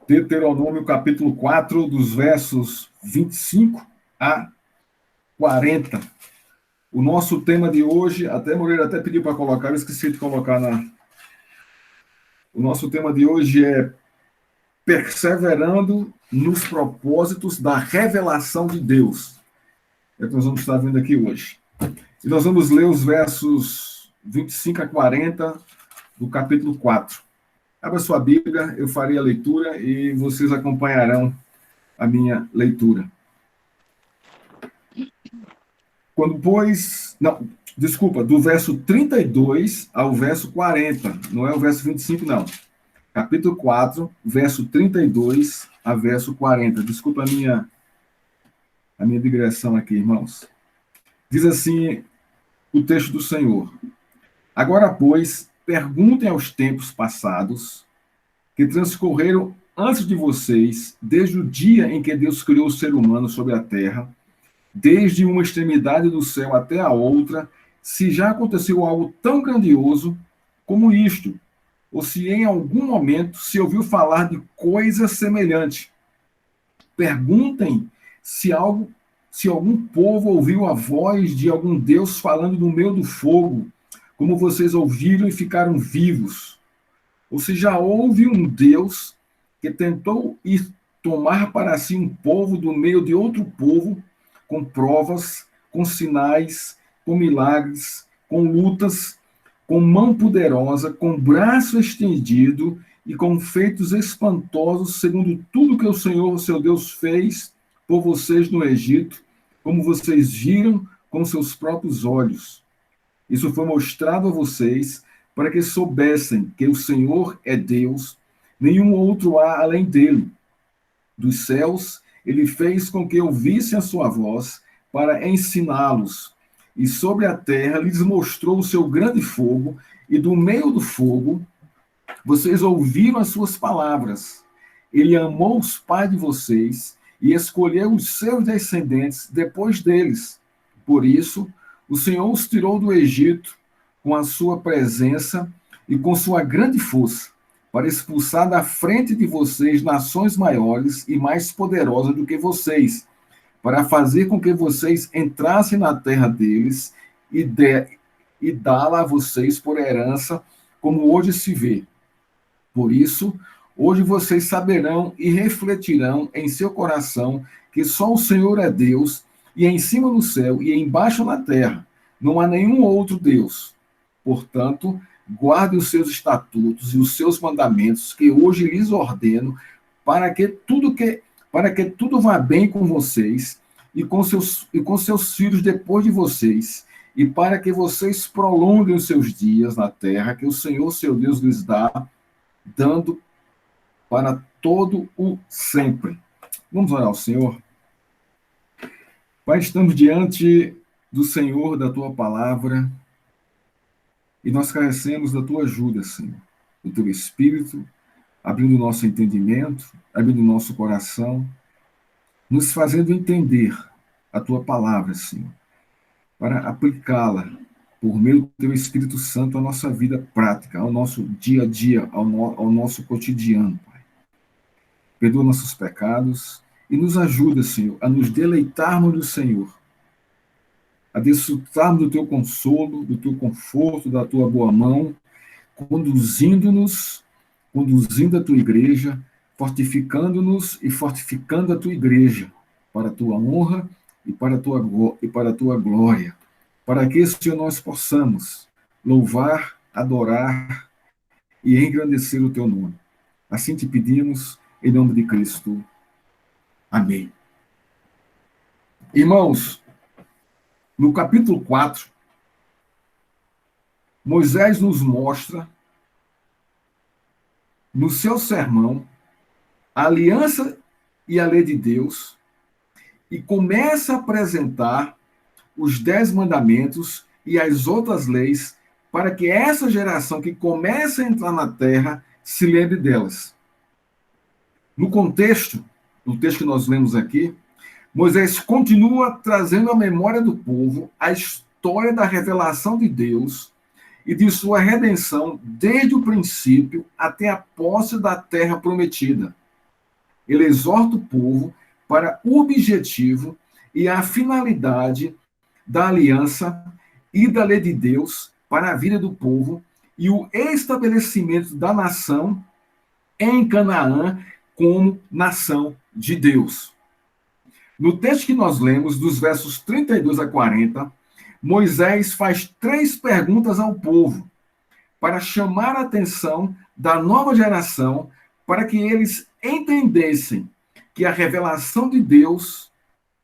Deuteronômio capítulo 4, dos versos 25 a 40. O nosso tema de hoje, até Moreira até pediu para colocar, eu esqueci de colocar na... O nosso tema de hoje é perseverando nos propósitos da revelação de Deus. É o que nós vamos estar vendo aqui hoje. E nós vamos ler os versos 25 a 40 do capítulo 4. Abra sua Bíblia, eu farei a leitura e vocês acompanharão a minha leitura. Quando, pois... Não, desculpa, do verso 32 ao verso 40. Não é o verso 25, não. Capítulo 4, verso 32 a verso 40. Desculpa a minha digressão aqui, irmãos. Diz assim o texto do Senhor. Agora, pois, perguntem aos tempos passados que transcorreram antes de vocês, desde o dia em que Deus criou o ser humano sobre a terra, desde uma extremidade do céu até a outra, se já aconteceu algo tão grandioso como isto, ou se em algum momento se ouviu falar de coisa semelhante. Perguntem se algum povo ouviu a voz de algum Deus falando no meio do fogo, como vocês ouviram e ficaram vivos. Ou se já houve um Deus que tentou ir tomar para si um povo do meio de outro povo, com provas, com sinais, com milagres, com lutas, com mão poderosa, com braço estendido e com feitos espantosos, segundo tudo que o Senhor, seu Deus, fez por vocês no Egito, como vocês viram com seus próprios olhos. Isso foi mostrado a vocês para que soubessem que o Senhor é Deus, nenhum outro há além dele. Dos céus, ele fez com que ouvissem a sua voz para ensiná-los. E sobre a terra lhes mostrou o seu grande fogo, e do meio do fogo vocês ouviram as suas palavras. Ele amou os pais de vocês e escolheu os seus descendentes depois deles. Por isso, o Senhor os tirou do Egito com a sua presença e com sua grande força, para expulsar da frente de vocês nações maiores e mais poderosas do que vocês, para fazer com que vocês entrassem na terra deles e dá-la a vocês por herança, como hoje se vê. Por isso, hoje vocês saberão e refletirão em seu coração que só o Senhor é Deus, e em cima no céu e embaixo na terra não há nenhum outro Deus. Portanto, guardem os seus estatutos e os seus mandamentos, que hoje lhes ordeno, para que tudo vá bem com vocês e com seus filhos depois de vocês, e para que vocês prolonguem os seus dias na terra que o Senhor, seu Deus, lhes dá, dando para todo o sempre. Vamos orar ao Senhor. Pai, estamos diante do Senhor, da Tua palavra, e nós carecemos da Tua ajuda, Senhor, do Teu Espírito, abrindo o nosso entendimento, abrindo o nosso coração, nos fazendo entender a Tua palavra, Senhor, para aplicá-la por meio do Teu Espírito Santo à nossa vida prática, ao nosso dia a dia, ao nosso cotidiano, Pai. Perdoa nossos pecados e nos ajuda, Senhor, a nos deleitarmos no Senhor, a desfrutarmos do Teu consolo, do Teu conforto, da Tua boa mão, conduzindo a Tua igreja, fortificando-nos e fortificando a Tua igreja, para a Tua honra e para a Tua glória, para que, Senhor, nós possamos louvar, adorar e engrandecer o Teu nome. Assim te pedimos, em nome de Cristo. Amém. Irmãos, no capítulo 4, Moisés nos mostra, no seu sermão, a aliança e a lei de Deus, e começa a apresentar os 10 mandamentos e as outras leis para que essa geração que começa a entrar na terra se lembre delas. No contexto, no texto que nós lemos aqui, Moisés continua trazendo à memória do povo a história da revelação de Deus e de sua redenção desde o princípio até a posse da terra prometida. ele exorta o povo para o objetivo e a finalidade da aliança e da lei de Deus para a vida do povo e o estabelecimento da nação em Canaã como nação de Deus. No texto que nós lemos, dos versos 32 a 40, Moisés faz 3 perguntas ao povo para chamar a atenção da nova geração, para que eles entendessem que a revelação de Deus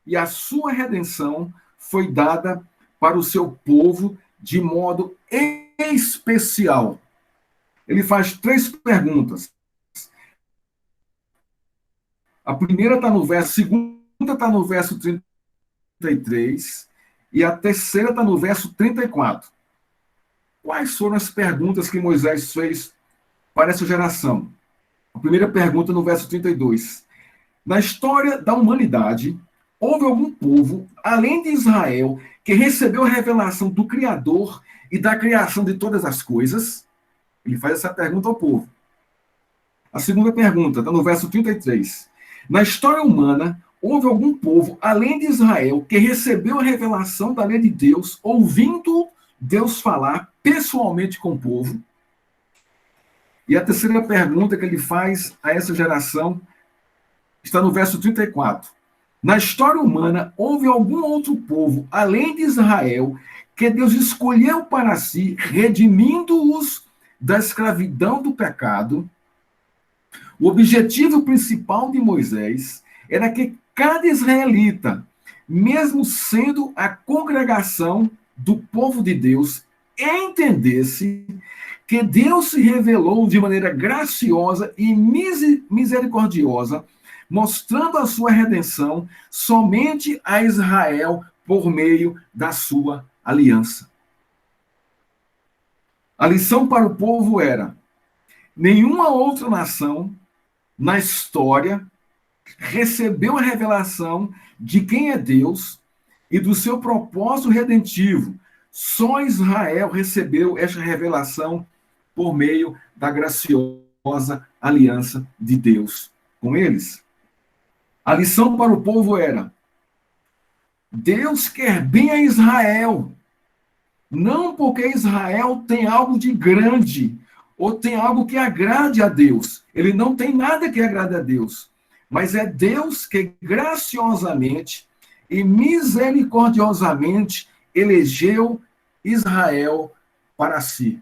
e a sua redenção foi dada para o seu povo de modo especial. Ele faz 3 perguntas. A primeira está no verso, a segunda está no verso 33 e a terceira está no verso 34. Quais foram as perguntas que Moisés fez para essa geração? A primeira pergunta no verso 32. Na história da humanidade, houve algum povo, além de Israel, que recebeu a revelação do Criador e da criação de todas as coisas? Ele faz essa pergunta ao povo. A segunda pergunta está no verso 33. Na história humana, houve algum povo, além de Israel, que recebeu a revelação da lei de Deus, ouvindo Deus falar pessoalmente com o povo? E a terceira pergunta que ele faz a essa geração está no verso 34. Na história humana, houve algum outro povo, além de Israel, que Deus escolheu para si, redimindo-os da escravidão do pecado? O objetivo principal de Moisés era que cada israelita, mesmo sendo a congregação do povo de Deus, entendesse que Deus se revelou de maneira graciosa e misericordiosa, mostrando a sua redenção somente a Israel por meio da sua aliança. A lição para o povo era: nenhuma outra nação na história recebeu a revelação de quem é Deus e do seu propósito redentivo. Só Israel recebeu esta revelação por meio da graciosa aliança de Deus com eles. A lição para o povo era: Deus quer bem a Israel, não porque Israel tem algo de grande ou tem algo que agrade a Deus. Ele não tem nada que agrade a Deus, mas é Deus que graciosamente e misericordiosamente elegeu Israel para si.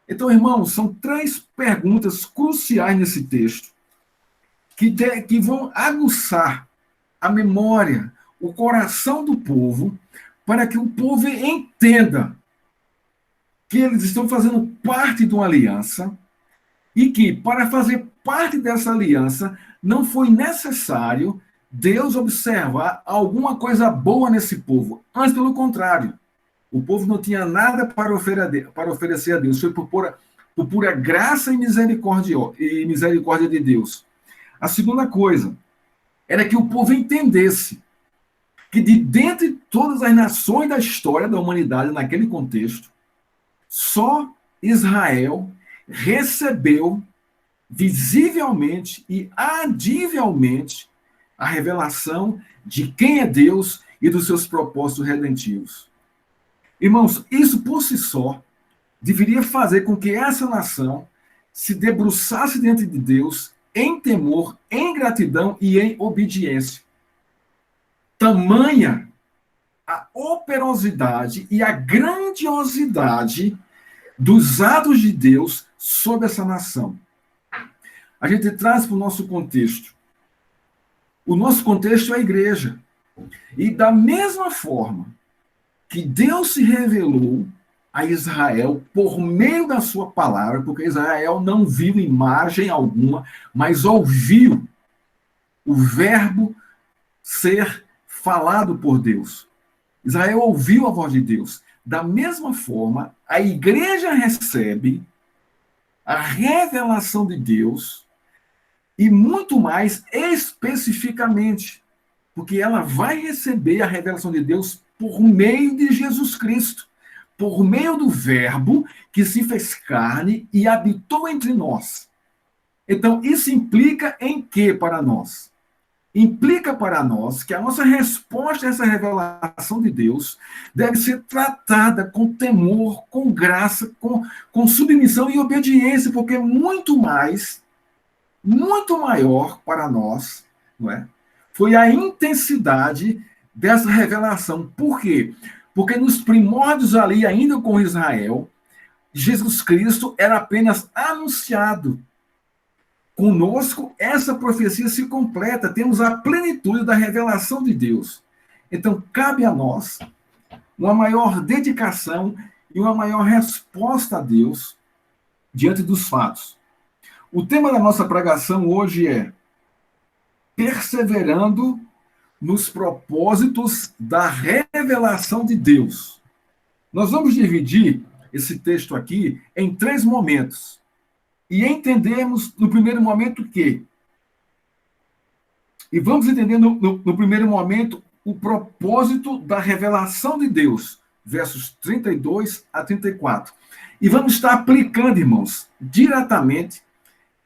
Então, irmãos, são 3 perguntas cruciais nesse texto que vão aguçar a memória, o coração do povo, para que o povo entenda que eles estão fazendo parte de uma aliança e que, para fazer parte dessa aliança, não foi necessário Deus observar alguma coisa boa nesse povo. Antes, pelo contrário, o povo não tinha nada para oferecer a Deus. Foi por pura graça e misericórdia de Deus. A segunda coisa era que o povo entendesse que de dentre todas as nações da história da humanidade, naquele contexto, só Israel recebeu visivelmente e adivelmente a revelação de quem é Deus e dos seus propósitos redentivos. Irmãos, isso por si só deveria fazer com que essa nação se debruçasse diante de Deus em temor, em gratidão e em obediência. Tamanha a operosidade e a grandiosidade dos atos de Deus sobre essa nação. A gente traz para o nosso contexto. O nosso contexto é a igreja. E da mesma forma que Deus se revelou a Israel por meio da sua palavra, porque Israel não viu imagem alguma, mas ouviu o verbo ser falado por Deus. Israel ouviu a voz de Deus. Da mesma forma, a igreja recebe a revelação de Deus e muito mais especificamente, porque ela vai receber a revelação de Deus por meio de Jesus Cristo, por meio do Verbo que se fez carne e habitou entre nós. Então, isso implica em quê para nós? Implica para nós que a nossa resposta a essa revelação de Deus deve ser tratada com temor, com graça, com submissão e obediência, porque é muito mais, muito maior para nós, não é? Foi a intensidade dessa revelação. Por quê? Porque nos primórdios ali, ainda com Israel, Jesus Cristo era apenas anunciado. Conosco, essa profecia se completa, temos a plenitude da revelação de Deus. Então, cabe a nós uma maior dedicação e uma maior resposta a Deus diante dos fatos. O tema da nossa pregação hoje é perseverando nos propósitos da revelação de Deus. Nós vamos dividir esse texto aqui em 3 momentos. E entendemos no primeiro momento o quê? E vamos entender no primeiro momento o propósito da revelação de Deus, versos 32 a 34. E vamos estar aplicando, irmãos, diretamente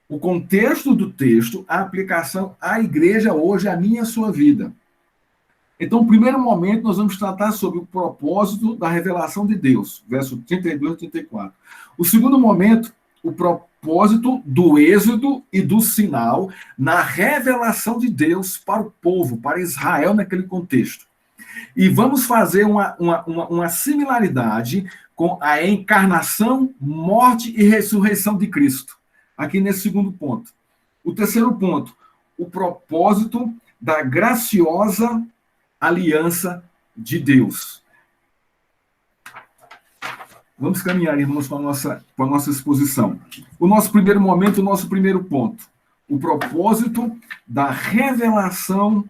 o contexto do texto, a aplicação à igreja hoje, a minha e a sua vida. Então, no primeiro momento, nós vamos tratar sobre o propósito da revelação de Deus, versos 32 a 34. O segundo momento, o propósito do êxodo e do sinal na revelação de Deus para o povo, para Israel naquele contexto. E vamos fazer uma similaridade com a encarnação, morte e ressurreição de Cristo, aqui nesse segundo ponto. O terceiro ponto, o propósito da graciosa aliança de Deus. Vamos caminhar, irmãos, com a nossa exposição. O nosso primeiro momento, o nosso primeiro ponto. O propósito da revelação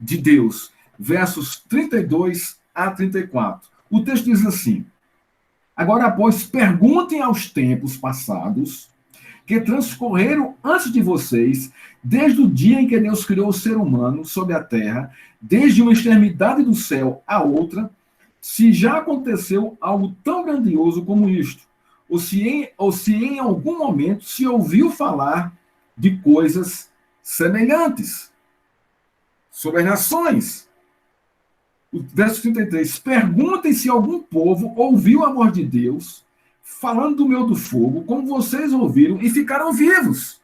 de Deus. Versos 32 a 34. O texto diz assim: agora, pois, perguntem aos tempos passados, que transcorreram antes de vocês, desde o dia em que Deus criou o ser humano sobre a terra, desde uma extremidade do céu à outra, se já aconteceu algo tão grandioso como isto, ou se em algum momento se ouviu falar de coisas semelhantes sobre as nações. O verso 33, perguntem se algum povo ouviu o amor de Deus, falando do meu do fogo, como vocês ouviram e ficaram vivos.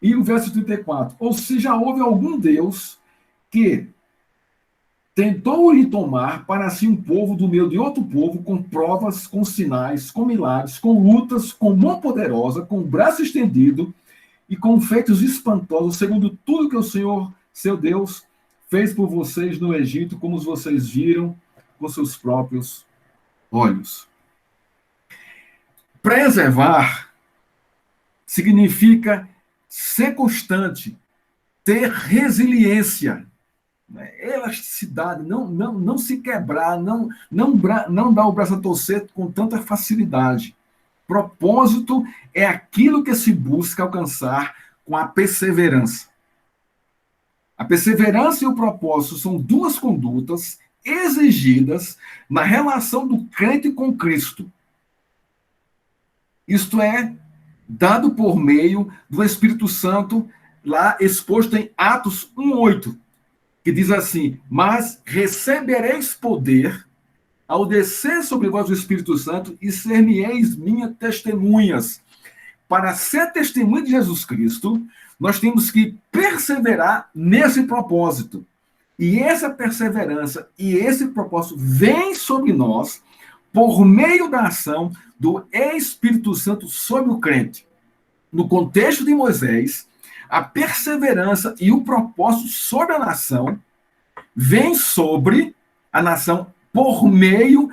E o verso 34, ou se já houve algum Deus que tentou lhe tomar para si um povo do meio de outro povo, com provas, com sinais, com milagres, com lutas, com mão poderosa, com braço estendido e com feitos espantosos, segundo tudo que o Senhor, seu Deus, fez por vocês no Egito, como vocês viram com seus próprios olhos. Preservar significa ser constante, ter resiliência, elasticidade, não se quebrar, não dar o braço a torcer com tanta facilidade. Propósito é aquilo que se busca alcançar com a perseverança. A perseverança e o propósito são 2 condutas exigidas na relação do crente com Cristo. Isto é, dado por meio do Espírito Santo, lá exposto em Atos 1:8, que diz assim: mas recebereis poder ao descer sobre vós o Espírito Santo e ser-me-eis minhas testemunhas. Para ser testemunha de Jesus Cristo, nós temos que perseverar nesse propósito. E essa perseverança e esse propósito vem sobre nós por meio da ação do Espírito Santo sobre o crente. No contexto de Moisés, a perseverança e o propósito sobre a nação vem sobre a nação por meio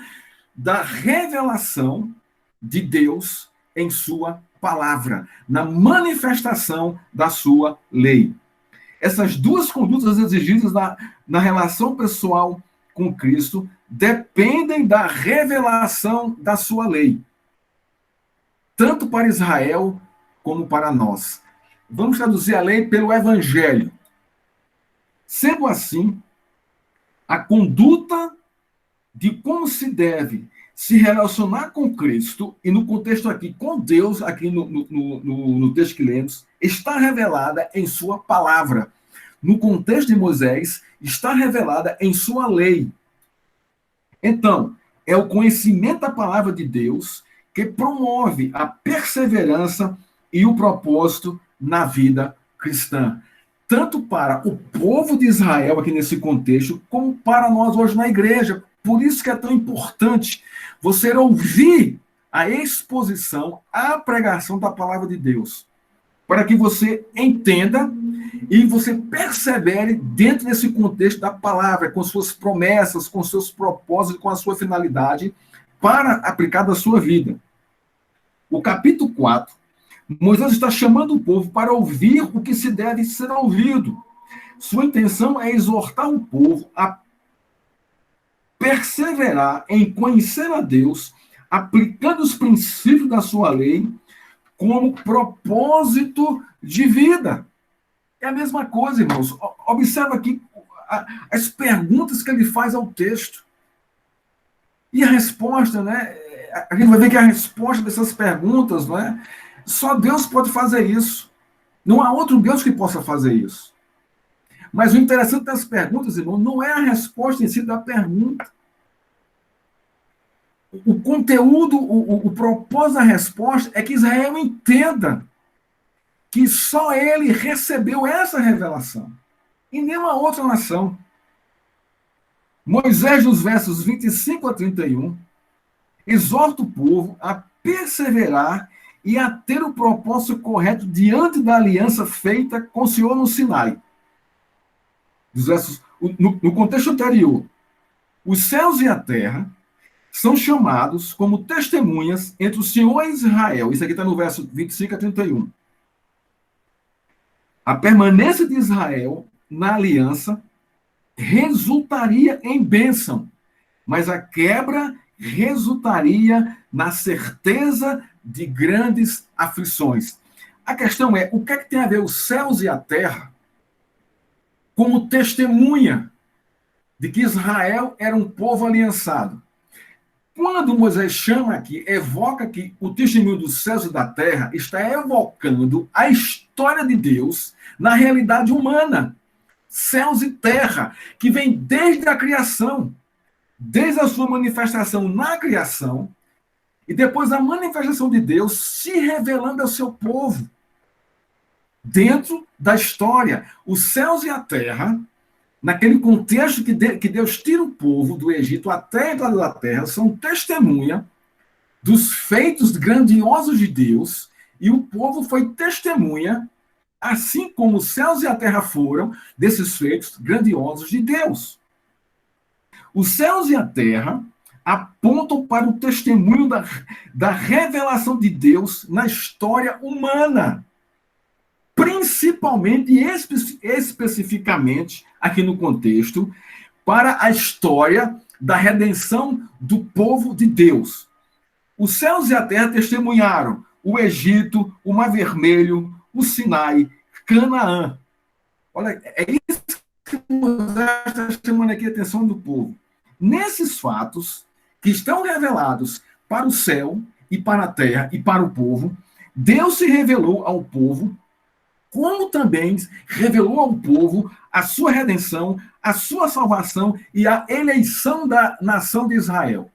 da revelação de Deus em sua palavra, na manifestação da sua lei. Essas 2 condutas exigidas na relação pessoal com Cristo dependem da revelação da sua lei, tanto para Israel como para nós. Vamos traduzir a lei pelo Evangelho. Sendo assim, a conduta de como se deve se relacionar com Cristo, e no contexto aqui, com Deus, aqui no texto que lemos, está revelada em sua palavra. No contexto de Moisés, está revelada em sua lei. Então, é o conhecimento da palavra de Deus que promove a perseverança e o propósito na vida cristã. Tanto para o povo de Israel, aqui nesse contexto, como para nós hoje na igreja. Por isso que é tão importante você ouvir a exposição, a pregação da palavra de Deus, para que você entenda e você persevere dentro desse contexto da palavra, com suas promessas, com seus propósitos, com a sua finalidade, para aplicar da sua vida. O capítulo 4, Moisés está chamando o povo para ouvir o que se deve ser ouvido. Sua intenção é exortar o povo a perseverar em conhecer a Deus, aplicando os princípios da sua lei como propósito de vida. É a mesma coisa, irmãos. Observa aqui as perguntas que ele faz ao texto. E a resposta, né? A gente vai ver que a resposta dessas perguntas, não é? Só Deus pode fazer isso. Não há outro Deus que possa fazer isso. Mas o interessante das perguntas, irmão, não é a resposta em si da pergunta. O conteúdo, o propósito da resposta é que Israel entenda que só ele recebeu essa revelação. E nenhuma outra nação. Moisés, nos versos 25 a 31, exorta o povo a perseverar e a ter o propósito correto diante da aliança feita com o Senhor no Sinai. No contexto anterior, os céus e a terra são chamados como testemunhas entre o Senhor e Israel. Isso aqui está no verso 25 a 31. A permanência de Israel na aliança resultaria em bênção, mas a quebra resultaria na certeza de grandes aflições. A questão é, o que é que tem a ver os céus e a terra como testemunha de que Israel era um povo aliançado? Quando Moisés chama aqui, evoca aqui o testemunho dos céus e da terra, está evocando a história de Deus na realidade humana. Céus e terra, que vem desde a criação, desde a sua manifestação na criação, e depois a manifestação de Deus se revelando ao seu povo. Dentro da história, os céus e a terra, naquele contexto que Deus tira o povo do Egito até a entrada da terra, são testemunha dos feitos grandiosos de Deus, e o povo foi testemunha, assim como os céus e a terra foram, desses feitos grandiosos de Deus. Os céus e a terra apontam para o testemunho da revelação de Deus na história humana, principalmente e especificamente, aqui no contexto, para a história da redenção do povo de Deus. Os céus e a terra testemunharam o Egito, o Mar Vermelho, o Sinai, Canaã. Olha, é isso que está chamando aqui a atenção do povo. Nesses fatos, que estão revelados para o céu e para a terra e para o povo, Deus se revelou ao povo, como também revelou ao povo a sua redenção, a sua salvação e a eleição da nação de Israel.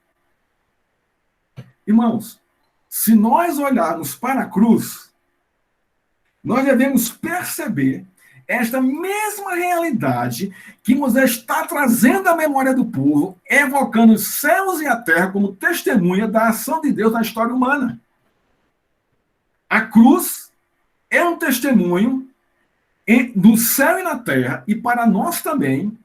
Irmãos, se nós olharmos para a cruz, nós devemos perceber esta mesma realidade que Moisés está trazendo à memória do povo, evocando os céus e a terra como testemunha da ação de Deus na história humana. A cruz é um testemunho do céu e na terra, e para nós também,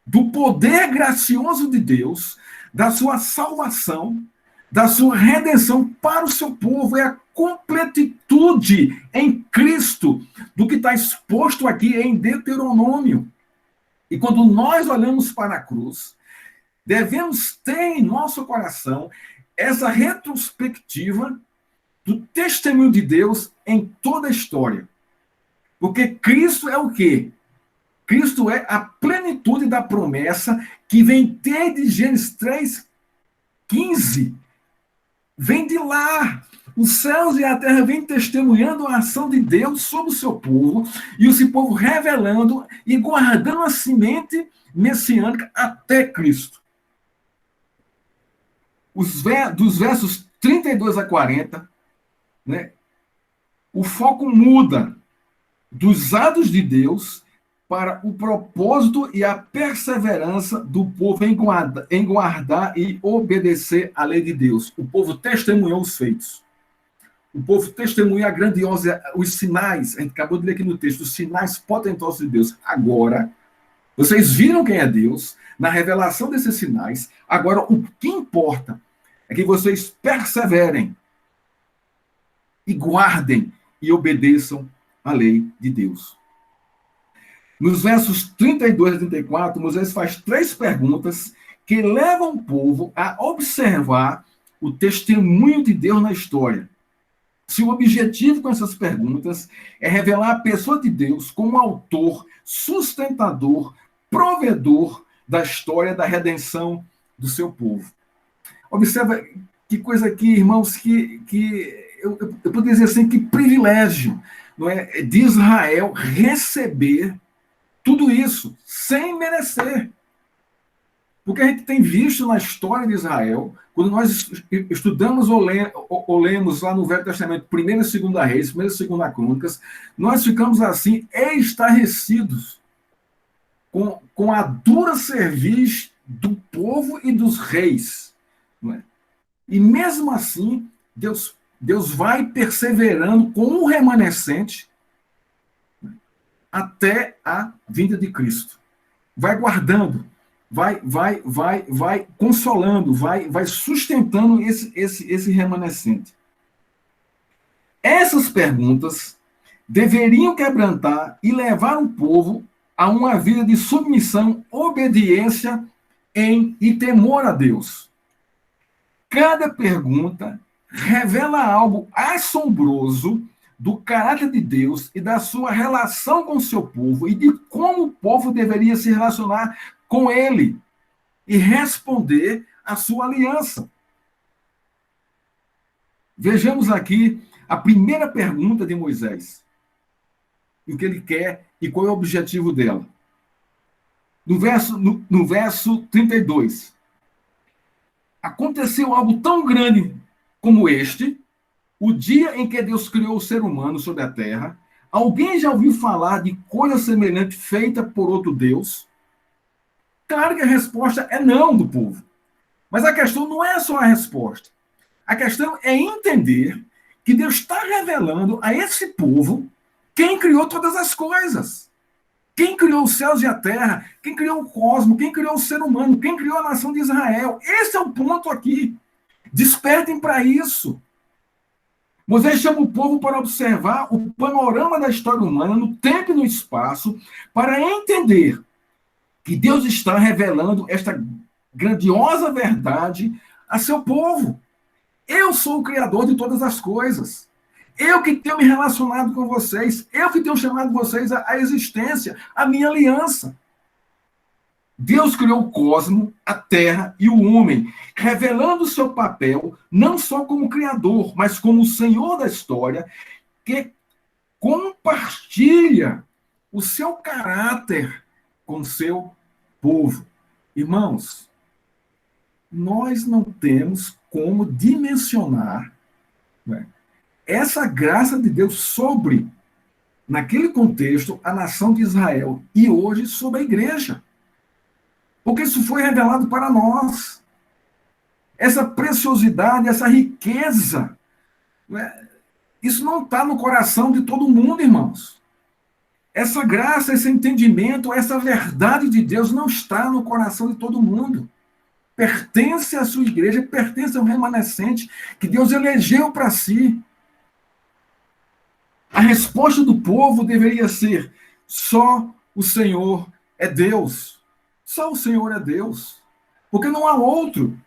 do poder gracioso de Deus, da sua salvação, da sua redenção para o seu povo. É a completitude em Cristo do que está exposto aqui em Deuteronômio. E quando nós olhamos para a cruz, devemos ter em nosso coração essa retrospectiva do testemunho de Deus em toda a história. Porque Cristo é o quê? Cristo é a plenitude da promessa que vem desde Gênesis 3, 15 vem de lá. Os céus e a terra vêm testemunhando a ação de Deus sobre o seu povo, e esse povo revelando e guardando a semente messiânica até Cristo. Dos versos 32 a 40, né, o foco muda dos atos de Deus para o propósito e a perseverança do povo em guardar e obedecer à lei de Deus. O povo testemunhou os feitos. O povo testemunha a grandiosa, os sinais, a gente acabou de ler aqui no texto, os sinais potentosos de Deus. Agora, vocês viram quem é Deus, na revelação desses sinais. Agora, o que importa é que vocês perseverem e guardem e obedeçam à lei de Deus. Nos versos 32 a 34, Moisés faz 3 perguntas que levam o povo a observar o testemunho de Deus na história. Se o objetivo com essas perguntas é revelar a pessoa de Deus como autor, sustentador, provedor da história da redenção do seu povo. Observa que coisa aqui, irmãos, que eu poderia dizer assim, que privilégio, não é, de Israel receber tudo isso sem merecer. Porque a gente tem visto na história de Israel, quando nós estudamos ou lemos lá no Velho Testamento, 1ª e 2ª Reis, 1ª e 2ª Crônicas, nós ficamos assim, estarrecidos com a dura cerviz do povo e dos reis. Não é? E mesmo assim, Deus vai perseverando com o remanescente até a vinda de Cristo. Vai guardando, vai consolando, vai sustentando esse remanescente. Essas perguntas deveriam quebrantar e levar o povo a uma vida de submissão, obediência e temor a Deus. Cada pergunta revela algo assombroso do caráter de Deus e da sua relação com o seu povo e de como o povo deveria se relacionar com ele e responder à sua aliança. Vejamos aqui a primeira pergunta de Moisés. E o que ele quer e qual é o objetivo dela. No verso 32. Aconteceu algo tão grande como este, o dia em que Deus criou o ser humano sobre a terra. Alguém já ouviu falar de coisa semelhante feita por outro Deus? Claro que a resposta é não do povo. Mas a questão não é só a resposta. A questão é entender que Deus está revelando a esse povo quem criou todas as coisas. Quem criou os céus e a terra, quem criou o cosmos, quem criou o ser humano, quem criou a nação de Israel. Esse é o ponto aqui. Despertem para isso. Moisés chama o povo para observar o panorama da história humana no tempo e no espaço, para entender que Deus está revelando esta grandiosa verdade a seu povo. Eu sou o Criador de todas as coisas. Eu que tenho me relacionado com vocês. Eu que tenho chamado vocês à existência, à minha aliança. Deus criou o cosmos, a terra e o homem, revelando o seu papel não só como Criador, mas como o Senhor da história, que compartilha o seu caráter com o seu povo. Irmãos, nós não temos como dimensionar, né, essa graça de Deus sobre, naquele contexto, a nação de Israel e hoje sobre a igreja. Porque isso foi revelado para nós. Essa preciosidade, essa riqueza, né, isso não está no coração de todo mundo, irmãos. Essa graça, esse entendimento, essa verdade de Deus não está no coração de todo mundo. Pertence à sua igreja, pertence ao remanescente que Deus elegeu para si. A resposta do povo deveria ser: só o Senhor é Deus. Só o Senhor é Deus. Porque não há outro.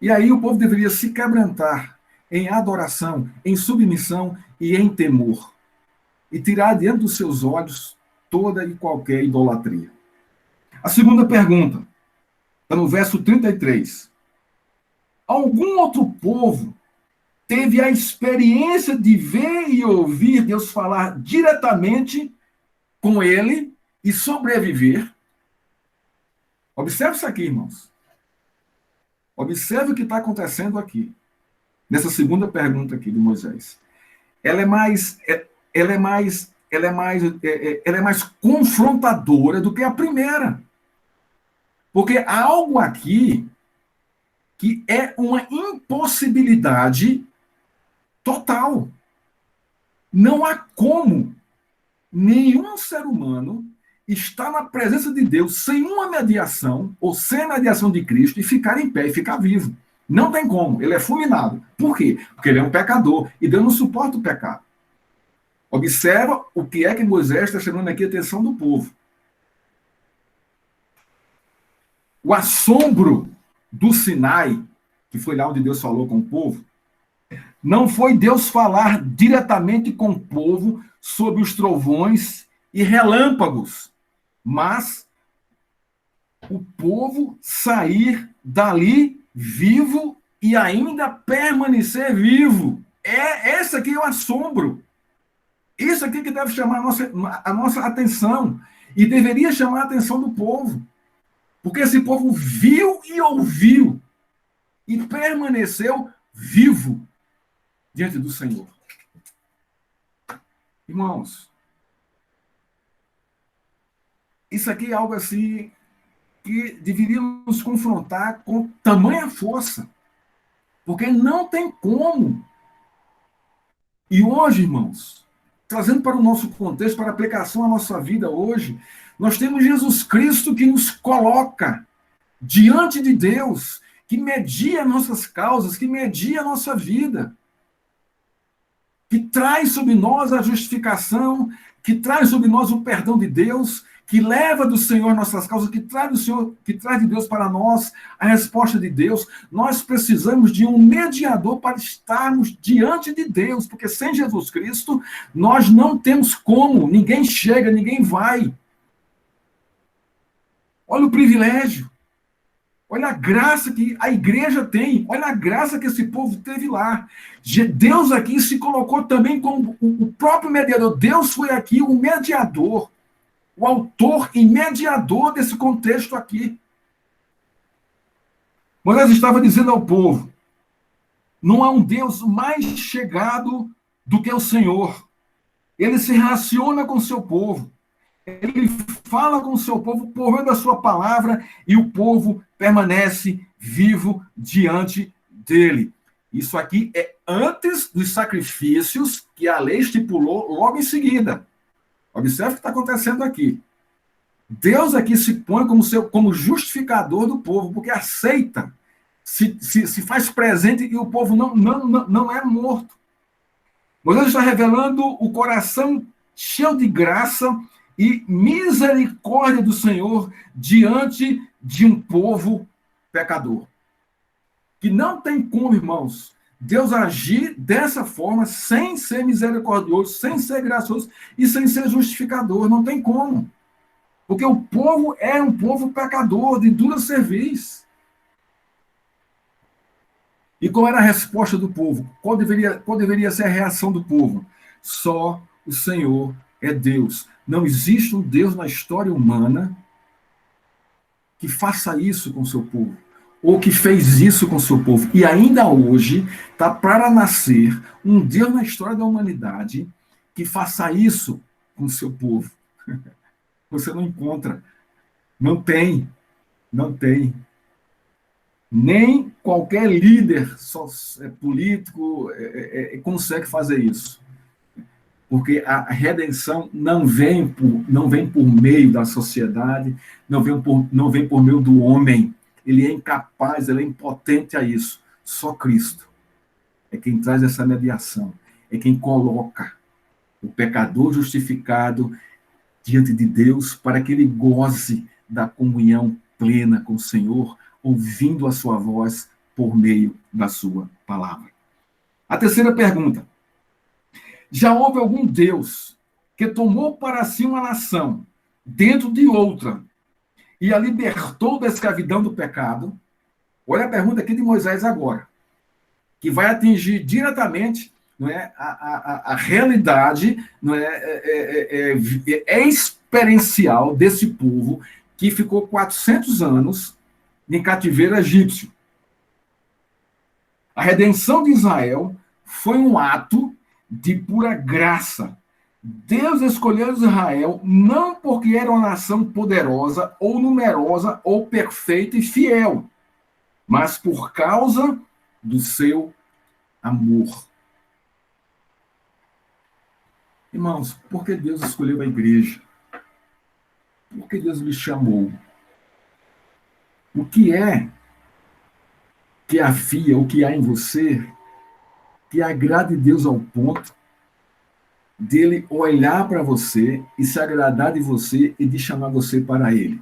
E aí o povo deveria se quebrantar em adoração, em submissão e em temor. E tirar diante dos seus olhos toda e qualquer idolatria. A segunda pergunta está no verso 33. Algum outro povo teve a experiência de ver e ouvir Deus falar diretamente com ele e sobreviver? Observe isso aqui, irmãos. Observe o que está acontecendo aqui, nessa segunda pergunta aqui de Moisés. Ela é mais, ela é mais confrontadora do que a primeira. Porque há algo aqui que é uma impossibilidade total. Não há como nenhum ser humano estar na presença de Deus sem uma mediação, ou sem a mediação de Cristo, e ficar em pé e ficar vivo. Não tem como. Ele é fulminado. Por quê? Porque ele é um pecador. E Deus não suporta o pecado. Observa o que é que Moisés está chamando aqui a atenção do povo. O assombro do Sinai, que foi lá onde Deus falou com o povo, não foi Deus falar diretamente com o povo sobre os trovões e relâmpagos, mas o povo sair dali vivo e ainda permanecer vivo. Esse aqui é o assombro. Isso aqui que deve chamar a nossa atenção. E deveria chamar a atenção do povo. Porque esse povo viu e ouviu. E permaneceu vivo diante do Senhor. Irmãos, isso aqui é algo assim que deveria nos confrontar com tamanha força. Porque não tem como. E hoje, irmãos, trazendo para o nosso contexto, para a aplicação à nossa vida hoje, nós temos Jesus Cristo que nos coloca diante de Deus, que media nossas causas, que media a nossa vida, que traz sobre nós a justificação, que traz sobre nós o perdão de Deus, que leva do Senhor nossas causas, que traz do Senhor, que traz de Deus para nós a resposta de Deus. Nós precisamos de um mediador para estarmos diante de Deus, porque sem Jesus Cristo nós não temos como, ninguém chega, ninguém vai. Olha o privilégio. Olha a graça que a igreja tem. Olha a graça que esse povo teve lá. Deus aqui se colocou também como o próprio mediador. Deus foi aqui o mediador, o autor e mediador desse contexto aqui. Moisés estava dizendo ao povo: não há um Deus mais chegado do que o Senhor. Ele se relaciona com o seu povo. Ele fala com o seu povo por meio da sua palavra e o povo permanece vivo diante dele. Isso aqui é antes dos sacrifícios que a lei estipulou logo em seguida. Observe o que está acontecendo aqui. Deus aqui se põe como justificador do povo, porque aceita, se faz presente e o povo não é morto. Moisés está revelando o coração cheio de graça e misericórdia do Senhor diante de um povo pecador. Que não tem como, irmãos, Deus agir dessa forma sem ser misericordioso, sem ser gracioso e sem ser justificador. Não tem como. Porque o povo é um povo pecador, de dura cerviz. E qual era a resposta do povo? Qual deveria ser a reação do povo? Só o Senhor é Deus. Não existe um Deus na história humana que faça isso com o seu povo, ou que fez isso com o seu povo. E ainda hoje está para nascer um Deus na história da humanidade que faça isso com o seu povo. Você não encontra. Não tem. Não tem. Nem qualquer líder político consegue fazer isso. Porque a redenção não vem por meio da sociedade, não vem por meio do homem. Ele é incapaz, ele é impotente a isso. Só Cristo é quem traz essa mediação, é quem coloca o pecador justificado diante de Deus para que ele goze da comunhão plena com o Senhor, ouvindo a sua voz por meio da sua palavra. A terceira pergunta. Já houve algum Deus que tomou para si uma nação dentro de outra e a libertou da escravidão do pecado? Olha a pergunta aqui de Moisés agora, que vai atingir diretamente, não é, a realidade, não é, experiencial desse povo que ficou 400 anos em cativeiro egípcio. A redenção de Israel foi um ato de pura graça. Deus escolheu Israel não porque era uma nação poderosa, ou numerosa, ou perfeita e fiel, mas por causa do seu amor. Irmãos, por que Deus escolheu a igreja? Por que Deus lhe chamou? O que é que havia, o que há em você, que agrade Deus ao ponto dele olhar para você e se agradar de você e de chamar você para ele?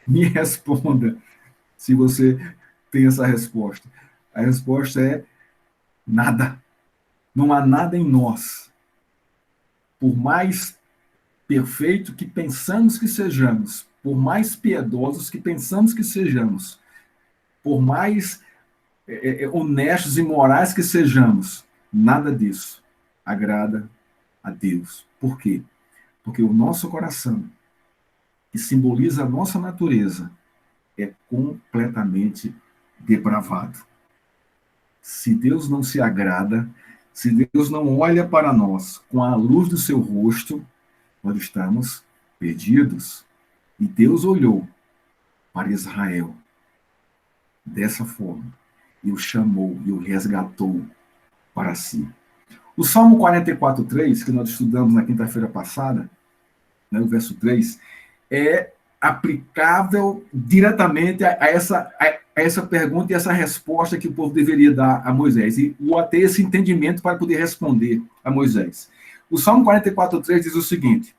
Me responda se você tem essa resposta. A resposta é nada. Não há nada em nós. Por mais perfeito que pensamos que sejamos, por mais piedosos que pensamos que sejamos, por mais honestos e morais que sejamos, nada disso agrada a Deus. Por quê? Porque o nosso coração, que simboliza a nossa natureza, é completamente depravado. Se Deus não se agrada, se Deus não olha para nós com a luz do seu rosto, nós estamos perdidos. E Deus olhou para Israel dessa forma e o chamou e o resgatou para si. O Salmo 44:3, que nós estudamos na quinta-feira passada, né, o verso 3, é aplicável diretamente a essa pergunta e essa resposta que o povo deveria dar a Moisés, e a ter esse entendimento para poder responder a Moisés. O Salmo 44:3 diz o seguinte: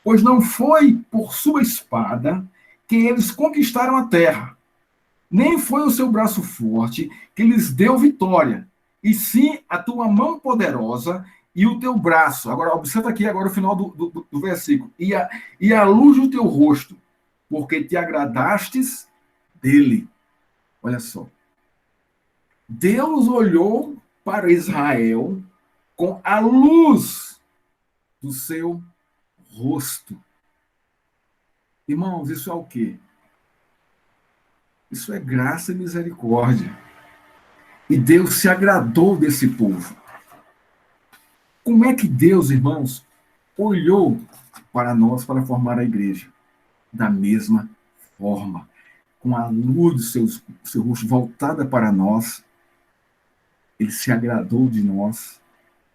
pois não foi por sua espada que eles conquistaram a terra, nem foi o seu braço forte que lhes deu vitória, e sim a tua mão poderosa e o teu braço. Agora, observa aqui agora o final do versículo. E a luz do teu rosto, porque te agradastes dele. Olha só. Deus olhou para Israel com a luz do seu rosto. Irmãos, isso é o quê? Isso é graça e misericórdia. E Deus se agradou desse povo. Como é que Deus, irmãos, olhou para nós para formar a igreja? Da mesma forma, com a luz do seu rosto voltada para nós, ele se agradou de nós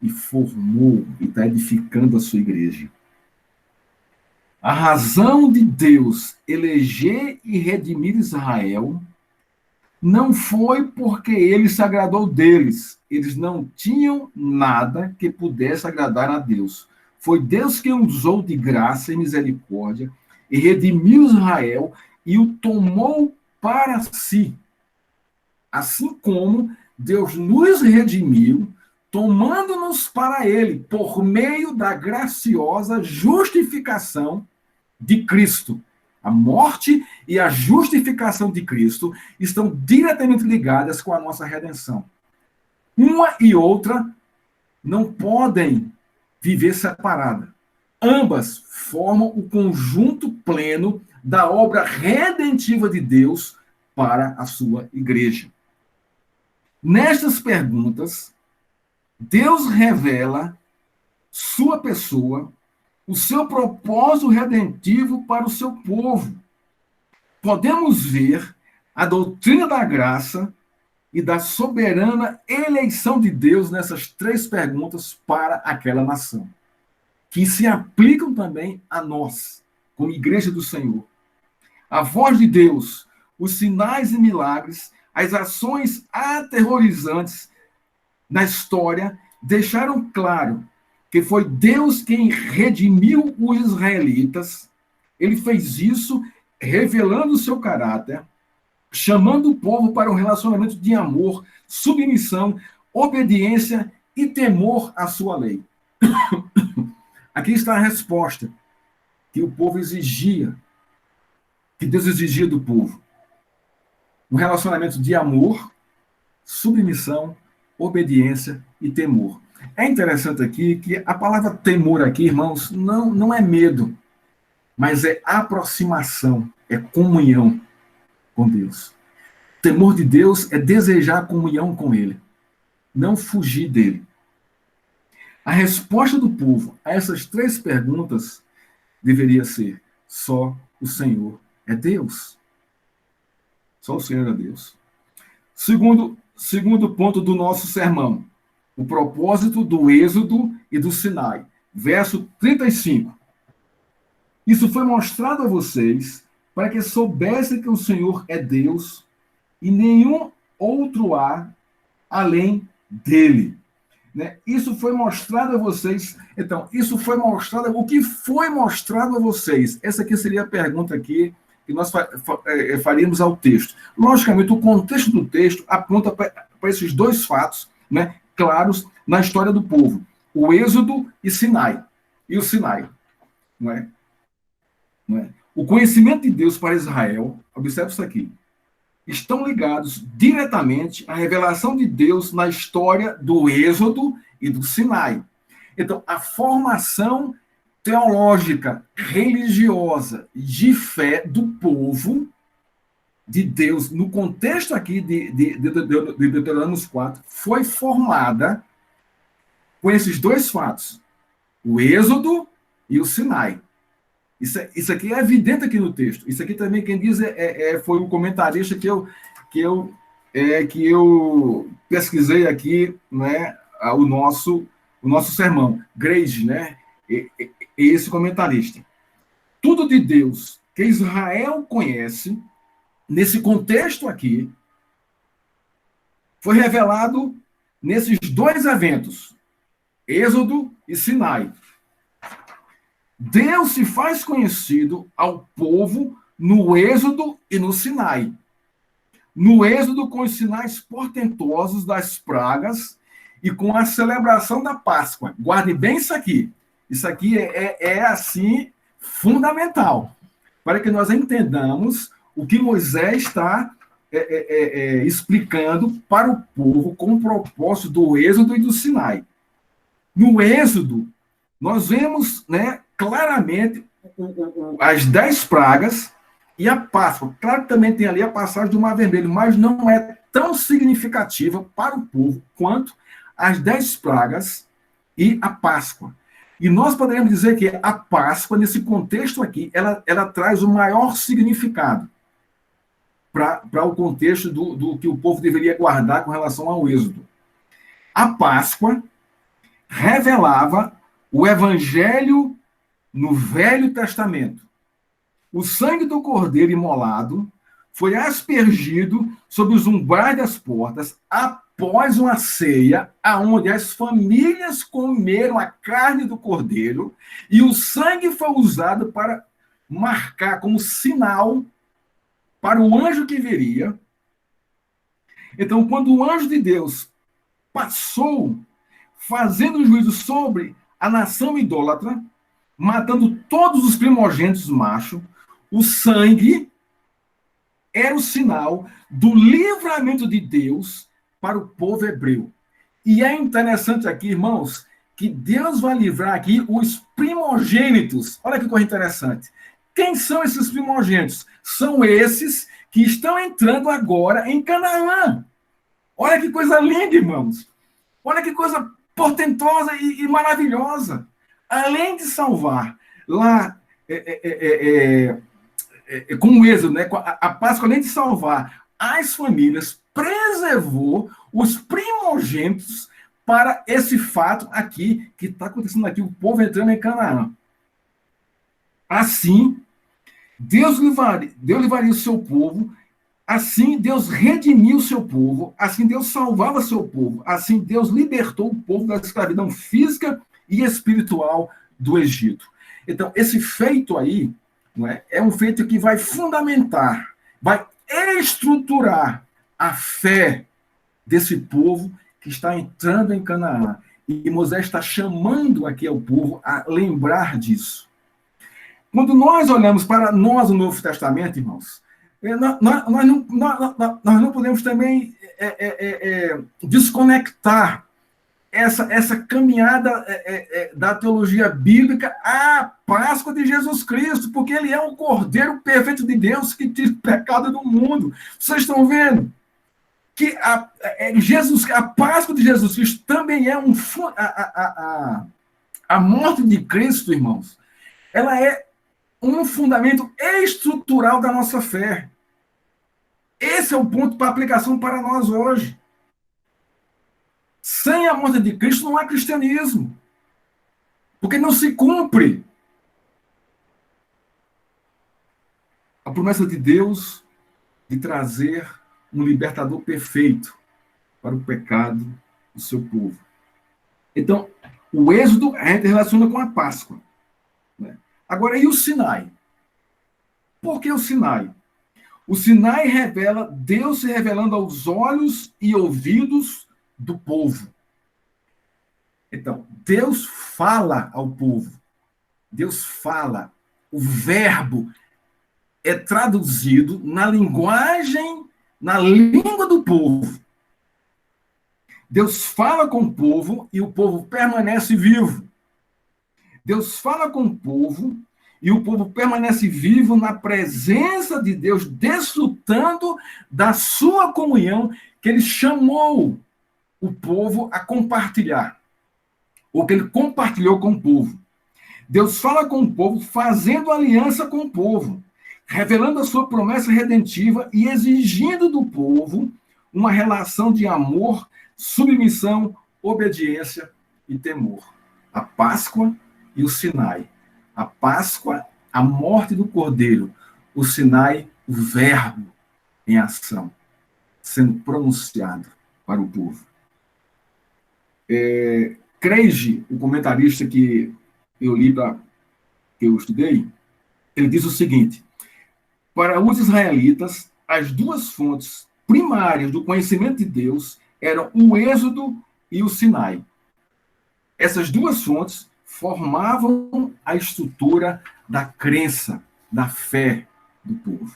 e formou e está edificando a sua igreja. A razão de Deus eleger e redimir Israel não foi porque ele se agradou deles. Eles não tinham nada que pudesse agradar a Deus. Foi Deus quem usou de graça e misericórdia e redimiu Israel e o tomou para si. Assim como Deus nos redimiu, tomando-nos para ele, por meio da graciosa justificação de Cristo. A morte e a justificação de Cristo estão diretamente ligadas com a nossa redenção. Uma e outra não podem viver separadas. Ambas formam o conjunto pleno da obra redentiva de Deus para a sua igreja. Nestas perguntas, Deus revela sua pessoa, o seu propósito redentivo para o seu povo. Podemos ver a doutrina da graça e da soberana eleição de Deus nessas três perguntas para aquela nação, que se aplicam também a nós, como igreja do Senhor. A voz de Deus, os sinais e milagres, as ações aterrorizantes na história deixaram claro que foi Deus quem redimiu os israelitas. Ele fez isso revelando o seu caráter, chamando o povo para um relacionamento de amor, submissão, obediência e temor à sua lei. Aqui está a resposta que o povo exigia, que Deus exigia do povo. Um relacionamento de amor, submissão, obediência e temor. É interessante aqui que a palavra temor aqui, irmãos, não é medo, mas é aproximação, é comunhão com Deus. Temor de Deus é desejar comunhão com Ele, não fugir dele. A resposta do povo a essas três perguntas deveria ser: só o Senhor é Deus. Só o Senhor é Deus. Segundo ponto do nosso sermão, o propósito do Êxodo e do Sinai. Verso 35. Isso foi mostrado a vocês para que soubessem que o Senhor é Deus e nenhum outro há além dele. Né? Isso foi mostrado a vocês. Então, isso foi mostrado. O que foi mostrado a vocês? Essa aqui seria a pergunta aqui que nós faríamos ao texto. Logicamente, o contexto do texto aponta para esses dois fatos, né, claros na história do povo: o Êxodo e Sinai. E o Sinai. Não é? Não é? O conhecimento de Deus para Israel, observe isso aqui, estão ligados diretamente à revelação de Deus na história do Êxodo e do Sinai. Então, a formação teológica, religiosa, de fé do povo de Deus, no contexto aqui de Deuteronômio 4, foi formada com esses dois fatos, o Êxodo e o Sinai. Isso aqui é evidente aqui no texto. Isso aqui também, quem diz, foi um comentarista que eu pesquisei aqui, né, o nosso sermão, Grade, né, esse comentarista. Tudo de Deus que Israel conhece, nesse contexto aqui, foi revelado nesses dois eventos, Êxodo e Sinai. Deus se faz conhecido ao povo no Êxodo e no Sinai. No Êxodo, com os sinais portentosos das pragas e com a celebração da Páscoa. Guarde bem isso aqui. Isso aqui é assim, fundamental, para que nós entendamos o que Moisés está explicando para o povo com o propósito do Êxodo e do Sinai. No Êxodo, nós vemos, né, claramente as 10 pragas e a Páscoa. Claro que também tem ali a passagem do Mar Vermelho, mas não é tão significativa para o povo quanto as 10 pragas e a Páscoa. E nós poderíamos dizer que a Páscoa, nesse contexto aqui, ela traz o maior significado para o contexto do que o povo deveria guardar com relação ao Êxodo. A Páscoa revelava o Evangelho no Velho Testamento. O sangue do cordeiro imolado foi aspergido sobre os umbrais das portas após uma ceia, aonde as famílias comeram a carne do cordeiro e o sangue foi usado para marcar como sinal para o anjo que viria. Então, quando o anjo de Deus passou fazendo juízo sobre a nação idólatra, matando todos os primogênitos machos, o sangue era o sinal do livramento de Deus para o povo hebreu. E é interessante aqui, irmãos, que Deus vai livrar aqui os primogênitos. Olha que coisa interessante. Quem são esses primogênitos? São esses que estão entrando agora em Canaã. Olha que coisa linda, irmãos. Olha que coisa portentosa e maravilhosa. Além de salvar lá com o Êxodo, né, a Páscoa, além de salvar as famílias, preservou os primogênitos para esse fato aqui, que está acontecendo aqui, o povo entrando em Canaã. Assim, Deus livraria o seu povo, assim Deus redimiu o seu povo, assim Deus salvava o seu povo, assim Deus libertou o povo da escravidão física e espiritual do Egito. Então, esse feito aí, não é um feito que vai fundamentar, vai estruturar a fé desse povo que está entrando em Canaã. E Moisés está chamando aqui ao povo a lembrar disso. Quando nós olhamos para nós no Novo Testamento, irmãos, Nós não podemos também desconectar essa caminhada da teologia bíblica à Páscoa de Jesus Cristo, porque ele é o Cordeiro perfeito de Deus que tira o pecado do mundo. Vocês estão vendo que a Páscoa de Jesus Cristo também é a morte de Cristo, irmãos, ela é um fundamento estrutural da nossa fé. Esse é o ponto para aplicação para nós hoje. Sem a morte de Cristo não há cristianismo. Porque não se cumpre a promessa de Deus de trazer um libertador perfeito para o pecado do seu povo. Então, o Êxodo a gente relaciona com a Páscoa. Né? Agora, e o Sinai? Por que o Sinai? O Sinai revela Deus se revelando aos olhos e ouvidos do povo. Então, Deus fala ao povo. Deus fala. O verbo é traduzido na linguagem, na língua do povo. Deus fala com o povo e o povo permanece vivo. Deus fala com o povo e o povo permanece vivo na presença de Deus, desfrutando da sua comunhão que ele chamou o povo a compartilhar, ou que ele compartilhou com o povo. Deus fala com o povo, fazendo aliança com o povo, revelando a sua promessa redentiva e exigindo do povo uma relação de amor, submissão, obediência e temor. A Páscoa e o Sinai. A Páscoa, a morte do Cordeiro. O Sinai, o verbo em ação, sendo pronunciado para o povo. Craig, o comentarista que eu li, que eu estudei, ele diz o seguinte: para os israelitas, as duas fontes primárias do conhecimento de Deus eram o Êxodo e o Sinai. Essas duas fontes formavam a estrutura da crença, da fé do povo.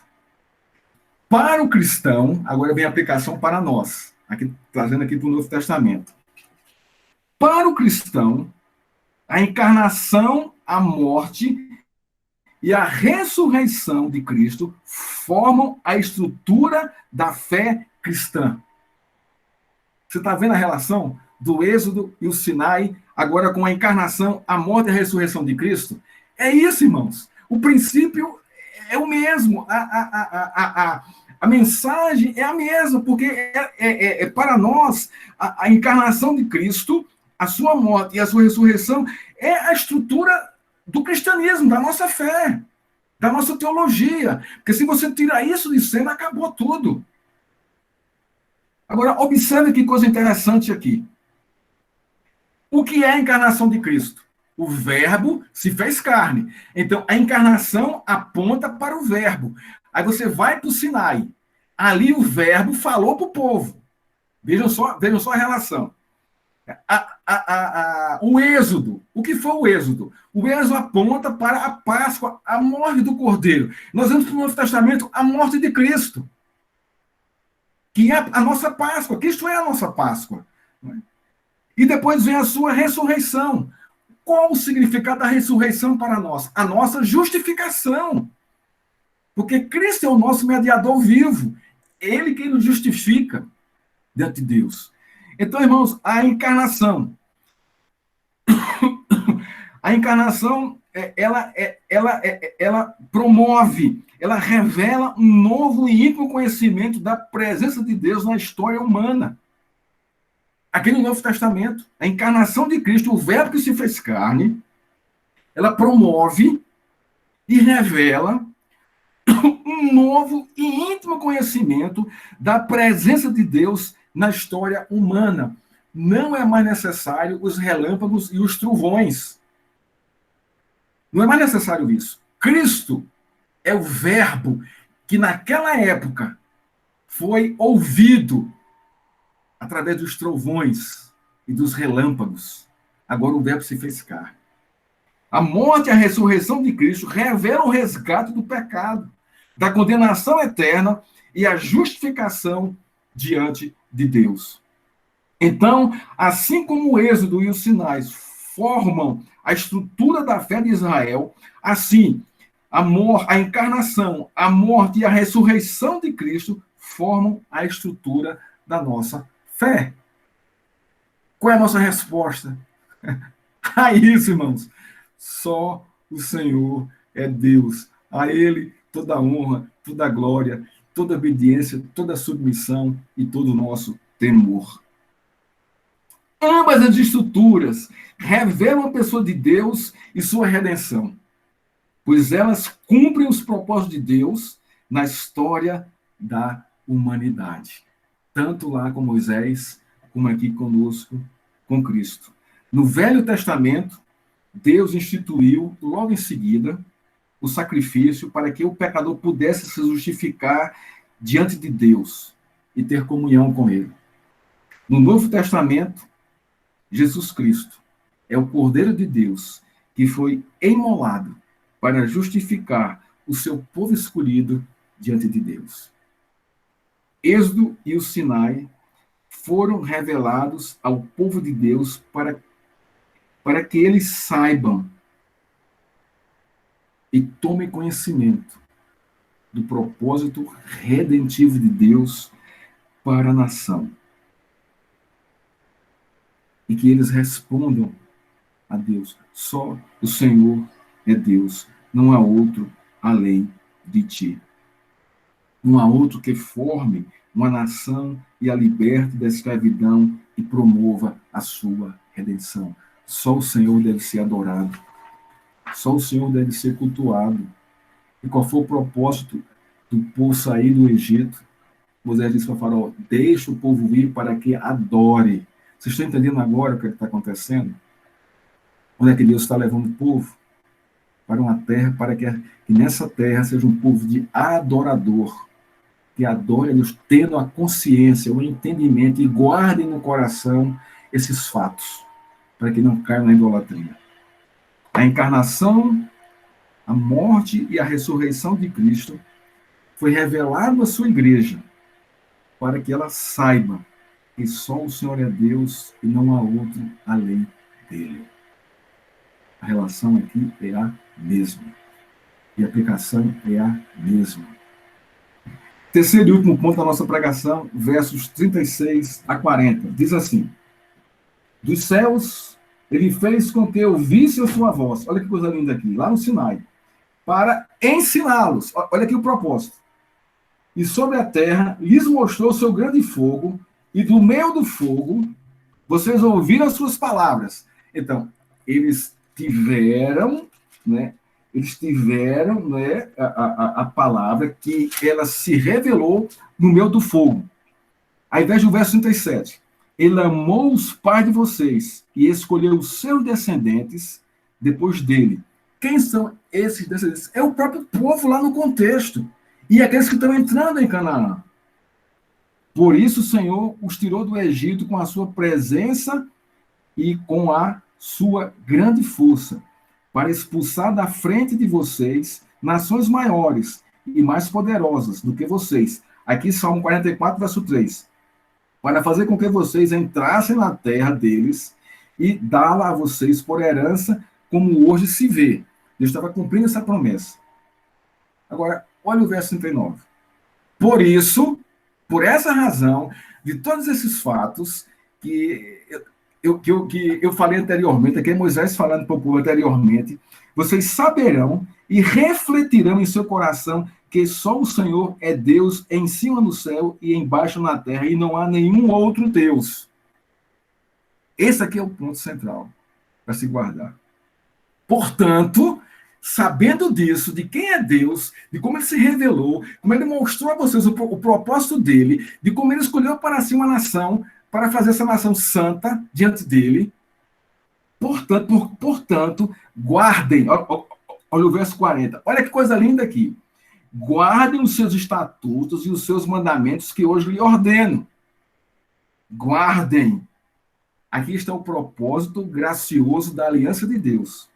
Para o cristão, agora vem a aplicação para nós, trazendo aqui para o Novo Testamento. Para o cristão, a encarnação, a morte e a ressurreição de Cristo formam a estrutura da fé cristã. Você está vendo a relação do Êxodo e o Sinai, agora com a encarnação, a morte e a ressurreição de Cristo? É isso, irmãos. O princípio é o mesmo. A mensagem é a mesma, porque para nós, a encarnação de Cristo, a sua morte e a sua ressurreição é a estrutura do cristianismo, da nossa fé, da nossa teologia. Porque se você tira isso de cena, acabou tudo. Agora, observe que coisa interessante aqui. O que é a encarnação de Cristo? O verbo se fez carne. Então, a encarnação aponta para o verbo. Aí você vai para o Sinai. Ali o verbo falou para o povo. Vejam só a relação. O Êxodo. O que foi o Êxodo? O Êxodo aponta para a Páscoa, a morte do Cordeiro. Nós vemos no Novo Testamento a morte de Cristo, que é a nossa Páscoa. Cristo é a nossa Páscoa. E depois vem a sua ressurreição. Qual o significado da ressurreição para nós? A nossa justificação. Porque Cristo é o nosso mediador vivo. Ele que nos justifica diante de Deus. Então, irmãos, a encarnação. A encarnação, ela promove, ela revela um novo e íntimo conhecimento da presença de Deus na história humana. Aqui no Novo Testamento, a encarnação de Cristo, o verbo que se fez carne, ela promove e revela um novo e íntimo conhecimento da presença de Deus na história humana. Não é mais necessário os relâmpagos e os trovões. Não é mais necessário isso. Cristo é o verbo que naquela época foi ouvido através dos trovões e dos relâmpagos. Agora o verbo se fez carne. A morte e a ressurreição de Cristo revelam o resgate do pecado, da condenação eterna e a justificação diante de Deus. Então, assim como o Êxodo e os sinais formam a estrutura da fé de Israel, assim, a encarnação, a morte e a ressurreição de Cristo formam a estrutura da nossa fé. Qual é a nossa resposta a isso, irmãos? Só o Senhor é Deus. A Ele toda a honra, toda a glória, toda a obediência, toda a submissão e todo o nosso temor. Ambas as estruturas revelam a pessoa de Deus e sua redenção, pois elas cumprem os propósitos de Deus na história da humanidade, tanto lá com Moisés, como aqui conosco, com Cristo. No Velho Testamento, Deus instituiu, logo em seguida, o sacrifício para que o pecador pudesse se justificar diante de Deus e ter comunhão com Ele. No Novo Testamento, Jesus Cristo é o Cordeiro de Deus que foi imolado para justificar o seu povo escolhido diante de Deus. Êxodo e o Sinai foram revelados ao povo de Deus para que eles saibam e tomem conhecimento do propósito redentivo de Deus para a nação. E que eles respondam a Deus: só o Senhor é Deus, não há outro além de ti. Não há outro que forme uma nação e a liberte da escravidão e promova a sua redenção. Só o Senhor deve ser adorado. Só o Senhor deve ser cultuado. E qual foi o propósito do povo sair do Egito? Moisés disse para o faraó: deixa o povo vir para que adore. Vocês estão entendendo agora o que está acontecendo? Onde é que Deus está levando o povo? Para uma terra, para que nessa terra seja um povo de adorador, que adore a Deus, tendo a consciência, o entendimento e guardem no coração esses fatos, para que não caiam na idolatria. A encarnação, a morte e a ressurreição de Cristo foi revelado à sua igreja, para que ela saiba que só o Senhor é Deus e não há outro além dele. A relação aqui é a mesma. E a aplicação é a mesma. Terceiro e último ponto da nossa pregação, versos 36 a 40. Diz assim: dos céus ele fez com que ouvisse a sua voz. Olha que coisa linda aqui, lá no Sinai. Para ensiná-los. Olha aqui o propósito. E sobre a terra lhes mostrou o seu grande fogo, e do meio do fogo vocês ouviram as suas palavras. Então, eles tiveram, né, a palavra que ela se revelou no meio do fogo. Aí veja o verso 37. Ele amou os pais de vocês e escolheu os seus descendentes depois dele. Quem são esses descendentes? É o próprio povo lá no contexto. E aqueles que estão entrando em Canaã. Por isso o Senhor os tirou do Egito com a sua presença e com a sua grande força, para expulsar da frente de vocês nações maiores e mais poderosas do que vocês. Aqui, Salmo 44, verso 3. Para fazer com que vocês entrassem na terra deles e dá-la a vocês por herança, como hoje se vê. Deus estava cumprindo essa promessa. Agora, olha o verso 39. Por isso, por essa razão, de todos esses fatos que eu falei anteriormente, aqui é Moisés falando para o povo anteriormente, vocês saberão e refletirão em seu coração que só o Senhor é Deus em cima no céu e embaixo na terra, e não há nenhum outro Deus. Esse aqui é o ponto central para se guardar. Portanto, sabendo disso, de quem é Deus, de como ele se revelou, como ele mostrou a vocês o propósito dele, de como ele escolheu para si uma nação, para fazer essa nação santa diante dele. Portanto, guardem, olha o verso 40, olha que coisa linda aqui. Guardem os seus estatutos e os seus mandamentos que hoje lhe ordeno. Guardem. Aqui está o propósito gracioso da aliança de Deus.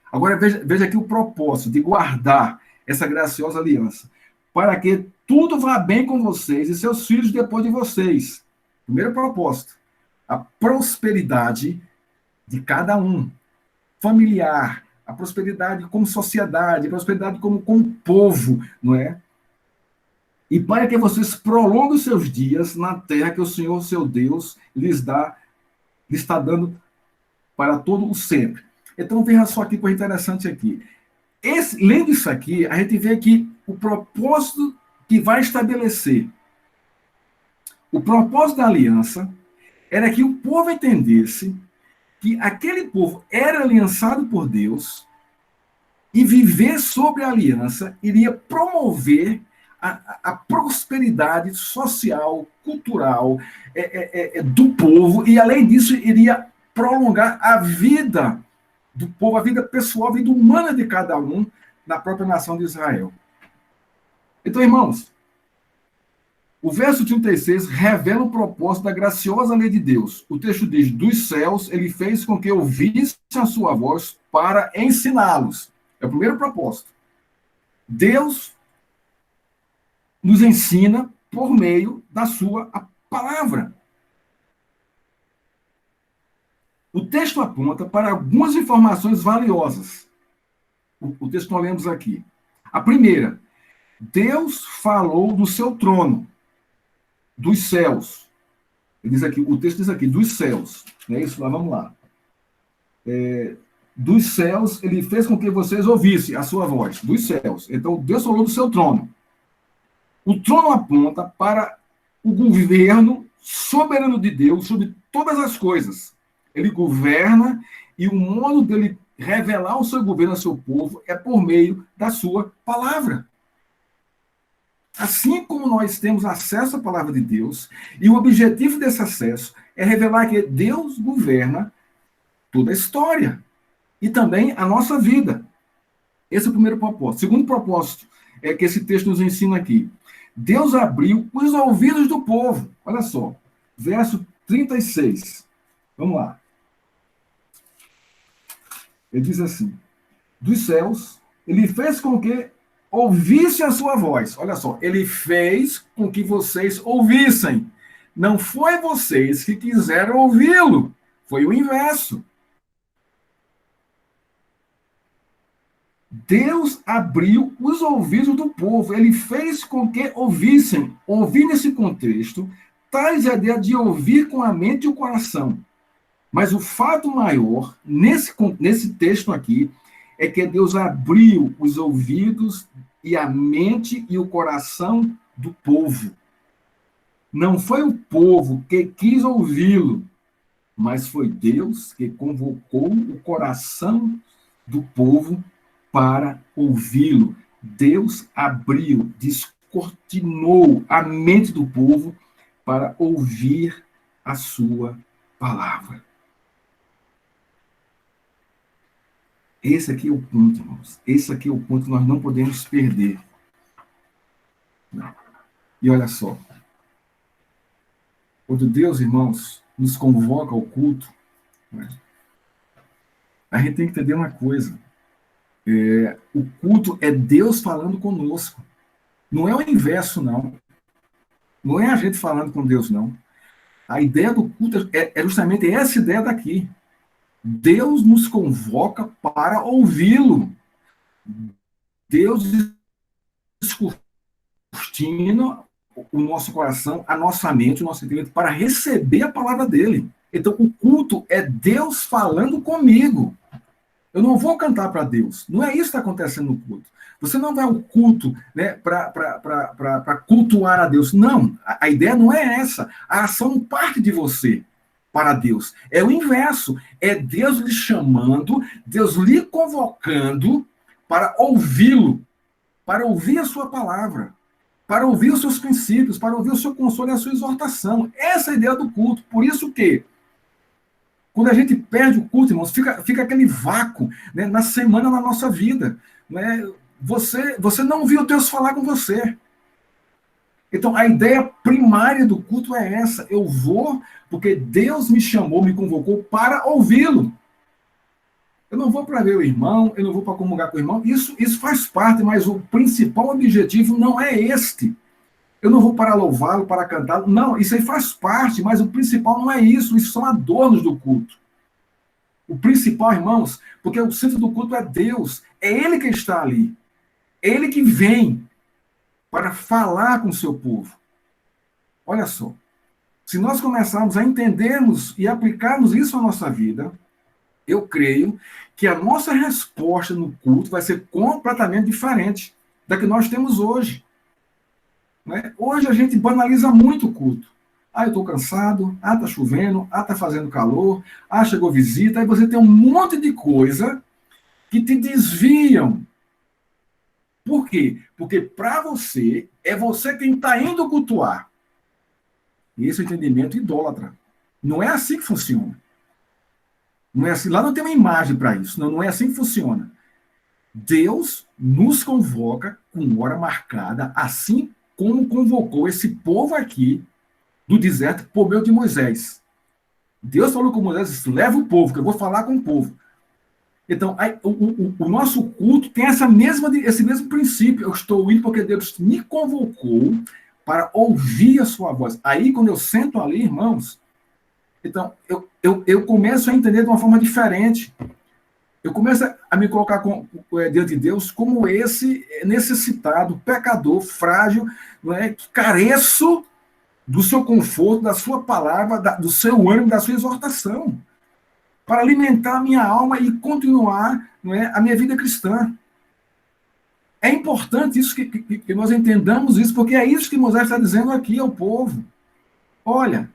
Agora veja aqui o propósito de guardar essa graciosa aliança, para que tudo vá bem com vocês e seus filhos depois de vocês. Primeiro propósito, a prosperidade de cada um, familiar, a prosperidade como sociedade, a prosperidade como povo, não é? E para que vocês prolonguem seus dias na terra que o Senhor, seu Deus, lhes está dando para todo o sempre. Então, veja só que coisa interessante aqui. Lendo isso aqui, a gente vê que o propósito que vai estabelecer, o propósito da aliança, era que o povo entendesse que aquele povo era aliançado por Deus e viver sobre a aliança iria promover a prosperidade social, cultural do povo, e além disso iria prolongar a vida do povo, a vida pessoal, a vida humana de cada um na própria nação de Israel. Então, irmãos, o verso 36 revela o propósito da graciosa lei de Deus. O texto diz, dos céus ele fez com que ouvissem a sua voz para ensiná-los. É o primeiro propósito. Deus nos ensina por meio da sua palavra. O texto aponta para algumas informações valiosas. O texto que nós lemos aqui. A primeira, Deus falou do seu trono, dos céus. Ele diz aqui, o texto diz aqui, dos céus. Não é isso? Lá, vamos lá. Dos céus, ele fez com que vocês ouvissem a sua voz. Dos céus. Então, Deus falou do seu trono. O trono aponta para o governo soberano de Deus sobre todas as coisas. Ele governa e o modo dele revelar o seu governo ao seu povo é por meio da sua palavra. Assim como nós temos acesso à palavra de Deus, e o objetivo desse acesso é revelar que Deus governa toda a história e também a nossa vida. Esse é o primeiro propósito. O segundo propósito é que esse texto nos ensina aqui. Deus abriu os ouvidos do povo. Olha só, verso 36. Vamos lá. Ele diz assim, dos céus, ele fez com que ouvissem a sua voz. Olha só, ele fez com que vocês ouvissem. Não foi vocês que quiseram ouvi-lo. Foi o inverso. Deus abriu os ouvidos do povo. Ele fez com que ouvissem. Ouvir nesse contexto traz a ideia de ouvir com a mente e o coração. Mas o fato maior, nesse texto aqui, é que Deus abriu os ouvidos e a mente e o coração do povo. Não foi o povo que quis ouvi-lo, mas foi Deus que convocou o coração do povo para ouvi-lo. Deus abriu, descortinou a mente do povo para ouvir a sua palavra. Esse aqui é o ponto, irmãos. Esse aqui é o ponto que nós não podemos perder. E olha só. Quando Deus, irmãos, nos convoca ao culto, né, a gente tem que entender uma coisa. O culto é Deus falando conosco. Não é o inverso, não. Não é a gente falando com Deus, não. A ideia do culto é justamente essa ideia daqui. Deus nos convoca para ouvi-lo. Deus descortina o nosso coração, a nossa mente, o nosso entendimento, para receber a palavra dele. Então, o culto é Deus falando comigo. Eu não vou cantar para Deus. Não é isso que está acontecendo no culto. Você não vai ao culto, né, para cultuar a Deus. Não, a ideia não é essa. A ação parte de você para Deus. É o inverso. É Deus lhe chamando, Deus lhe convocando para ouvi-lo, para ouvir a sua palavra, para ouvir os seus princípios, para ouvir o seu consolo e a sua exortação. Essa é a ideia do culto. Por isso que, quando a gente perde o culto, irmãos, fica aquele vácuo, né, na semana, na nossa vida. Né? Você não viu Deus falar com você. Então, a ideia primária do culto é essa. Eu vou porque Deus me chamou, me convocou para ouvi-lo. Eu não vou para ver o irmão, eu não vou para comungar com o irmão. Isso faz parte, mas o principal objetivo não é este. Eu não vou para louvá-lo, para cantá-lo. Não, isso aí faz parte, mas o principal não é isso. Isso são adornos do culto. O principal, irmãos, porque o centro do culto é Deus. É Ele que está ali. É Ele que vem para falar com o seu povo. Olha só. Se nós começarmos a entendermos e aplicarmos isso à nossa vida, eu creio que a nossa resposta no culto vai ser completamente diferente da que nós temos hoje. Né? Hoje a gente banaliza muito o culto. Ah, eu estou cansado, ah, está chovendo, ah, está fazendo calor, ah, chegou visita, aí você tem um monte de coisa que te desviam. Por quê? Porque para você, é você quem está indo cultuar. E esse é o entendimento idólatra. Não é assim que funciona. Não é assim. Lá não tem uma imagem para isso. Não é assim que funciona. Deus nos convoca com hora marcada, assim como convocou esse povo aqui do deserto por meio de Moisés. Deus falou com Moisés, disse, leva o povo, que eu vou falar com o povo. Então, aí, o nosso culto tem esse mesmo princípio. Eu estou indo porque Deus me convocou para ouvir a sua voz. Aí, quando eu sento ali, irmãos, então, eu começo a entender de uma forma diferente. Eu começo a me colocar diante de Deus como esse necessitado, pecador, frágil, não é? Que careço do seu conforto, da sua palavra, do seu ânimo, da sua exortação, para alimentar a minha alma e continuar, não é, a minha vida cristã. É importante isso que nós entendamos isso, porque é isso que Moisés está dizendo aqui ao povo. Olha,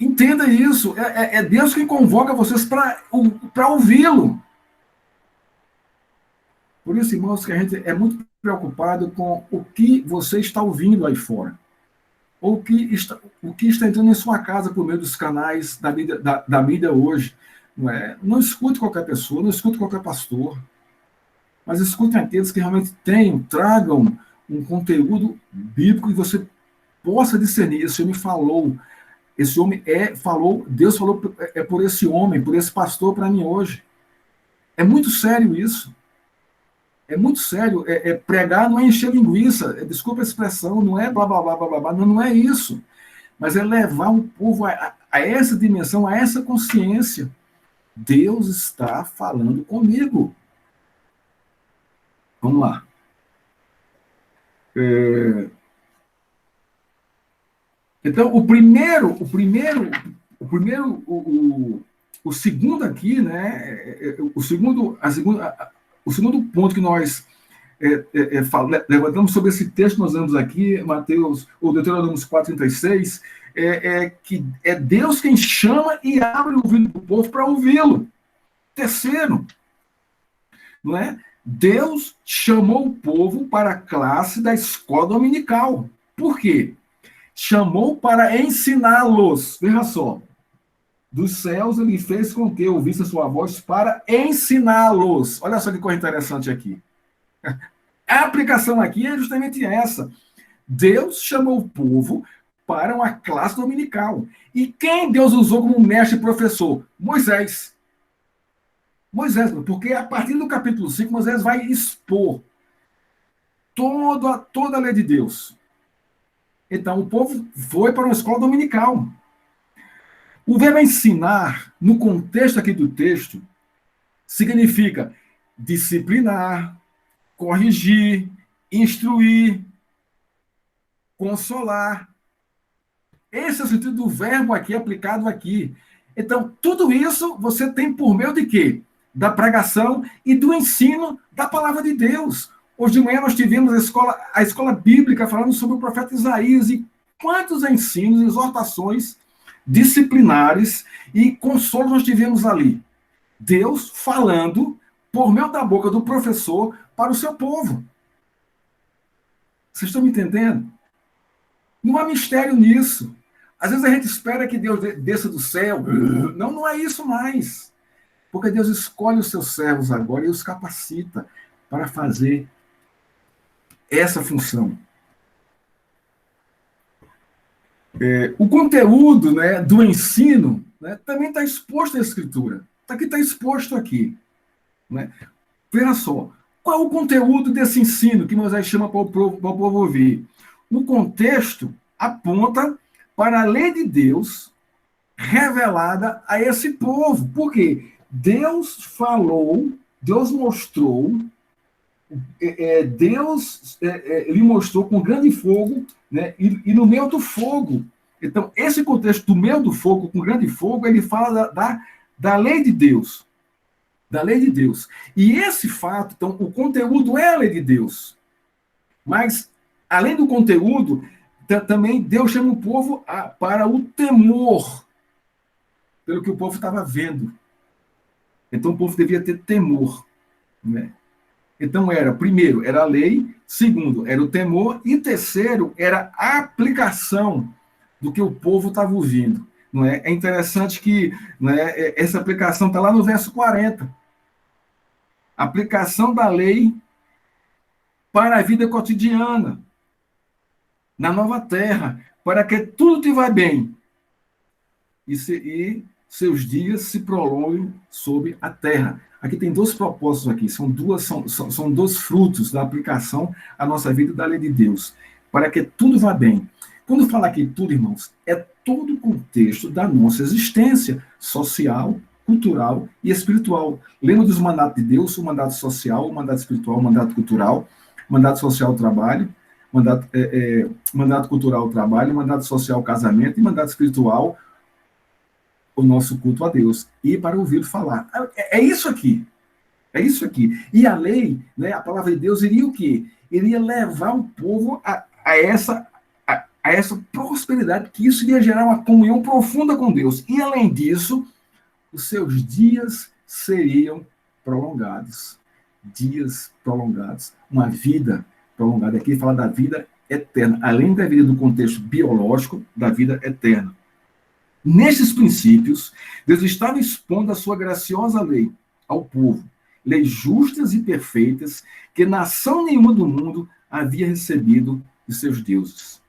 entenda isso. É Deus que convoca vocês para ouvi-lo. Por isso, irmãos, que a gente é muito preocupado com o que você está ouvindo aí fora. Ou o que está entrando em sua casa por meio dos canais da mídia hoje. Não escute qualquer pessoa, não escute qualquer pastor, mas escute aqueles que realmente tragam um conteúdo bíblico e você possa discernir. Esse homem falou, Deus falou por esse homem, por esse pastor para mim hoje. É muito sério isso. É muito sério. Pregar não é encher linguiça. Desculpa a expressão, não é blá, blá, blá, blá, blá, não é isso. Mas é levar o povo a essa dimensão, a essa consciência. Deus está falando comigo. Vamos lá. Então, o segundo aqui, né? O segundo ponto que nós levantamos sobre esse texto que nós vemos aqui, Mateus, ou Deuteronômio 4:36, que é Deus quem chama e abre o ouvido do povo para ouvi-lo. Terceiro, não é? Deus chamou o povo para a classe da escola dominical. Por quê? Chamou para ensiná-los. Veja só. Dos céus ele fez com que ouvisse a sua voz para ensiná-los. Olha só que coisa interessante aqui. A aplicação aqui é justamente essa. Deus chamou o povo para uma classe dominical. E quem Deus usou como mestre e professor? Moisés. Moisés, porque a partir do capítulo 5, Moisés vai expor toda a lei de Deus. Então, o povo foi para uma escola dominical. O verbo ensinar, no contexto aqui do texto, significa disciplinar, corrigir, instruir, consolar. Esse é o sentido do verbo aqui, aplicado aqui. Então, tudo isso você tem por meio de quê? Da pregação e do ensino da palavra de Deus. Hoje de manhã nós tivemos a escola bíblica falando sobre o profeta Isaías e quantos ensinos, exortações disciplinares e consolos nós tivemos ali. Deus falando por meio da boca do professor para o seu povo. Vocês estão me entendendo? Não há mistério nisso. Às vezes a gente espera que Deus desça do céu. Não é isso mais. Porque Deus escolhe os seus servos agora e os capacita para fazer essa função. O conteúdo, né, do ensino, né, também está exposto à Escritura. Aqui está exposto aqui. Né? Veja só, qual é o conteúdo desse ensino que Moisés chama para o povo ouvir? O contexto aponta para a lei de Deus revelada a esse povo. Por quê? Deus falou, Deus mostrou, Deus lhe mostrou com grande fogo, né? E no meio do fogo. Então, esse contexto do meio do fogo, com grande fogo, ele fala da lei de Deus. Da lei de Deus. E esse fato, então, o conteúdo é a lei de Deus. Mas, além do conteúdo, também Deus chama o povo para o temor, pelo que o povo estava vendo. Então, o povo devia ter temor. Né? Então, primeiro, era a lei, segundo, era o temor, e terceiro, era a aplicação do que o povo estava ouvindo. Não é? É interessante que, não é, essa aplicação está lá no verso 40. Aplicação da lei para a vida cotidiana, na nova terra, para que tudo te vá bem e seus dias se prolonguem sobre a terra. Aqui tem dois propósitos aqui, são dois frutos da aplicação à nossa vida da lei de Deus, para que tudo vá bem. Quando fala aqui tudo, irmãos, é todo o contexto da nossa existência social, cultural e espiritual. Lembra dos mandatos de Deus, o mandato social, o mandato espiritual, o mandato cultural, mandato social, trabalho, mandato cultural, trabalho, mandato social, casamento, e mandato espiritual, o nosso culto a Deus, e para ouvir falar. É isso aqui. É isso aqui. E a lei, né, a palavra de Deus, iria o quê? Iria levar o povo a essa prosperidade, que isso iria gerar uma comunhão profunda com Deus. E, além disso, os seus dias seriam prolongados. Dias prolongados. Uma vida prolongada. Aqui fala da vida eterna. Além da vida do contexto biológico, da vida eterna. Nesses princípios, Deus estava expondo a sua graciosa lei ao povo. Leis justas e perfeitas que nação nenhuma do mundo havia recebido de seus deuses.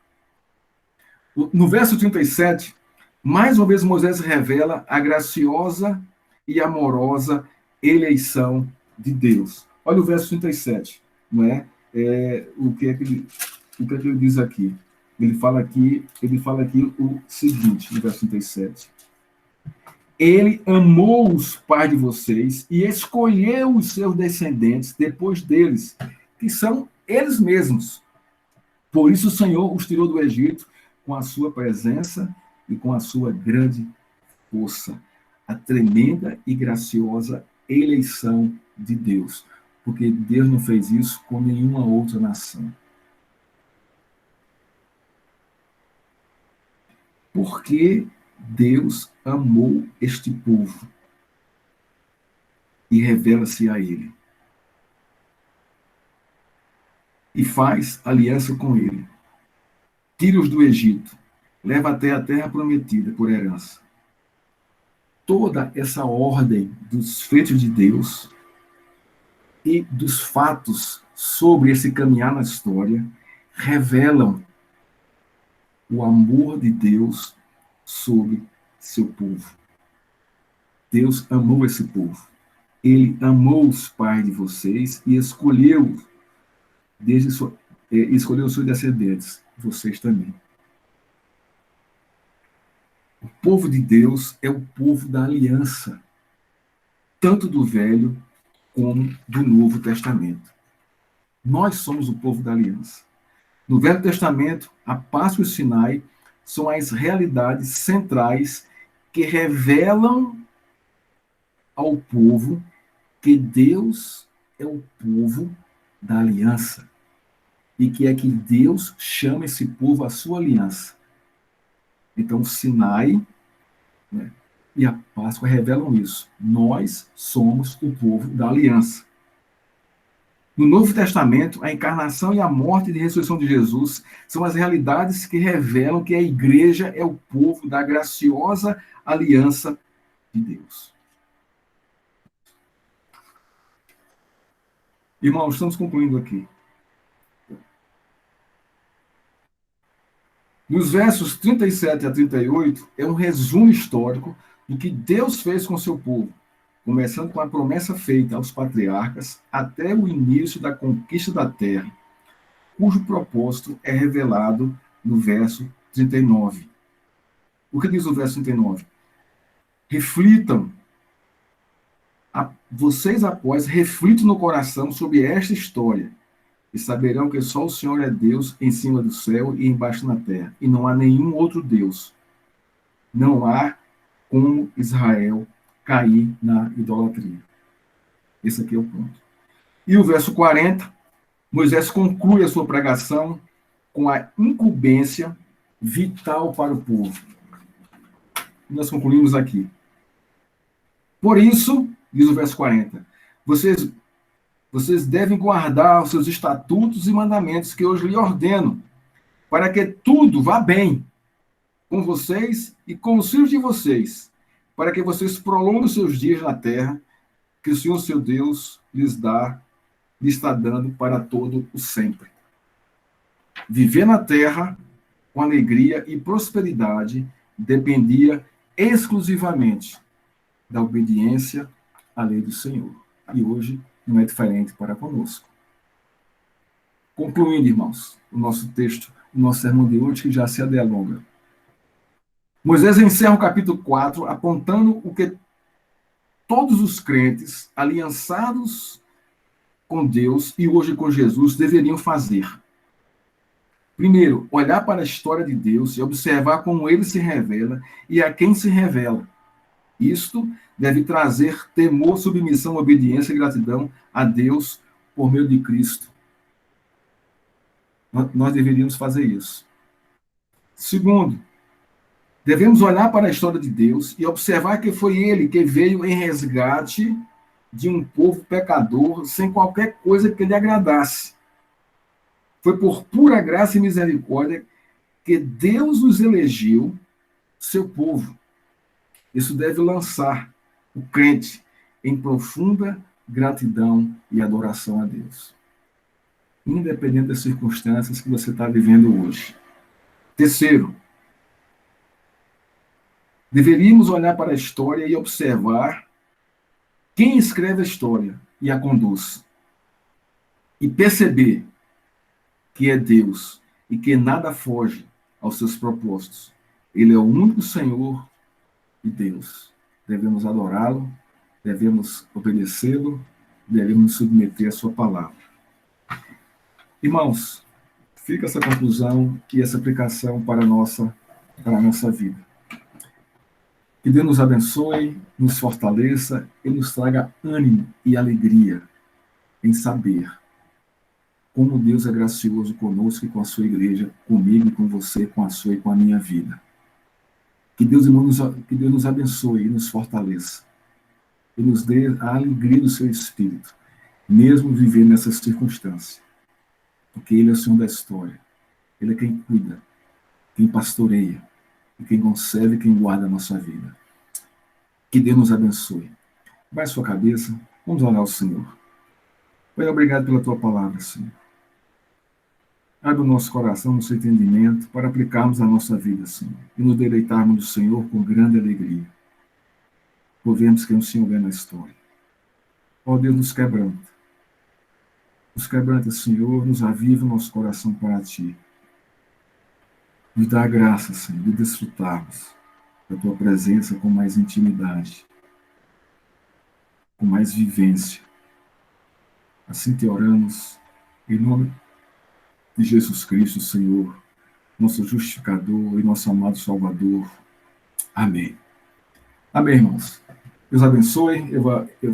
No verso 37, mais uma vez Moisés revela a graciosa e amorosa eleição de Deus. Olha o verso 37, não é? O que é que ele diz aqui? Ele fala aqui o seguinte, no verso 37. Ele amou os pais de vocês e escolheu os seus descendentes depois deles, que são eles mesmos. Por isso o Senhor os tirou do Egito com a sua presença e com a sua grande força. A tremenda e graciosa eleição de Deus. Porque Deus não fez isso com nenhuma outra nação. Porque Deus amou este povo e revela-se a ele. E faz aliança com ele. Tira-os do Egito, leva até a terra prometida por herança. Toda essa ordem dos feitos de Deus e dos fatos sobre esse caminhar na história revelam o amor de Deus sobre seu povo. Deus amou esse povo. Ele amou os pais de vocês e escolheu os seus descendentes, vocês também. O povo de Deus é o povo da aliança, tanto do Velho como do Novo Testamento. Nós somos o povo da aliança. No Velho Testamento, a Páscoa e o Sinai são as realidades centrais que revelam ao povo que Deus é o povo da aliança e que Deus chama esse povo à sua aliança. Então, o Sinai, né, e a Páscoa revelam isso. Nós somos o povo da aliança. No Novo Testamento, a encarnação e a morte e a ressurreição de Jesus são as realidades que revelam que a igreja é o povo da graciosa aliança de Deus. Irmãos, estamos concluindo aqui. Nos versos 37 a 38, é um resumo histórico do que Deus fez com o seu povo. começando com a promessa feita aos patriarcas até o início da conquista da terra, cujo propósito é revelado no verso 39. O que diz o verso 39? Reflitam, vocês após, reflitam no coração sobre esta história, e saberão que só o Senhor é Deus em cima do céu e embaixo na terra, e não há nenhum outro Deus. Não há como Israel cair na idolatria. Esse aqui é o ponto. E o verso 40, Moisés conclui a sua pregação com a incumbência vital para o povo. Nós concluímos aqui. Por isso, diz o verso 40, vocês devem guardar os seus estatutos e mandamentos que hoje lhe ordeno, para que tudo vá bem com vocês e com os filhos de vocês, para que vocês prolonguem os seus dias na terra, que o Senhor, seu Deus, lhes está dando para todo o sempre. Viver na terra com alegria e prosperidade dependia exclusivamente da obediência à lei do Senhor. E hoje não é diferente para conosco. Concluindo, irmãos, o nosso texto, o nosso sermão de hoje, que já se alonga. Moisés encerra o capítulo 4, apontando o que todos os crentes aliançados com Deus e hoje com Jesus deveriam fazer. Primeiro, olhar para a história de Deus e observar como ele se revela e a quem se revela. Isto deve trazer temor, submissão, obediência e gratidão a Deus por meio de Cristo. Nós deveríamos fazer isso. Segundo, devemos olhar para a história de Deus e observar que foi ele que veio em resgate de um povo pecador sem qualquer coisa que lhe agradasse. Foi por pura graça e misericórdia que Deus os elegeu seu povo. Isso deve lançar o crente em profunda gratidão e adoração a Deus, independente das circunstâncias que você está vivendo hoje. Terceiro, deveríamos olhar para a história e observar quem escreve a história e a conduz, e perceber que é Deus e que nada foge aos seus propósitos. Ele é o único Senhor e Deus. Devemos adorá-lo, devemos obedecê-lo, devemos nos submeter à sua palavra. Irmãos, fica essa conclusão e essa aplicação para a nossa vida. Que Deus nos abençoe, nos fortaleça e nos traga ânimo e alegria em saber como Deus é gracioso conosco e com a sua igreja, comigo e com você, com a sua e com a minha vida. Que Deus nos abençoe e nos fortaleça. E nos dê a alegria do seu Espírito, mesmo vivendo nessas circunstâncias. Porque Ele é o Senhor da história. Ele é quem cuida, quem pastoreia, e quem conserva e quem guarda a nossa vida. Que Deus nos abençoe. Baixe sua cabeça, vamos orar ao Senhor. Pai, obrigado pela tua palavra, Senhor. Abre o nosso coração, nosso entendimento, para aplicarmos a nossa vida, Senhor, e nos deleitarmos do Senhor com grande alegria. Por vermos quem o Senhor é na história. Ó Deus, nos quebranta. Nos quebranta, Senhor, nos aviva o nosso coração para Ti. Nos dá a graça, Senhor, de desfrutarmos da Tua presença com mais intimidade, com mais vivência. Assim Te oramos, em nome de Jesus Cristo, Senhor, nosso justificador e nosso amado Salvador. Amém. Amém, irmãos. Deus abençoe. Eu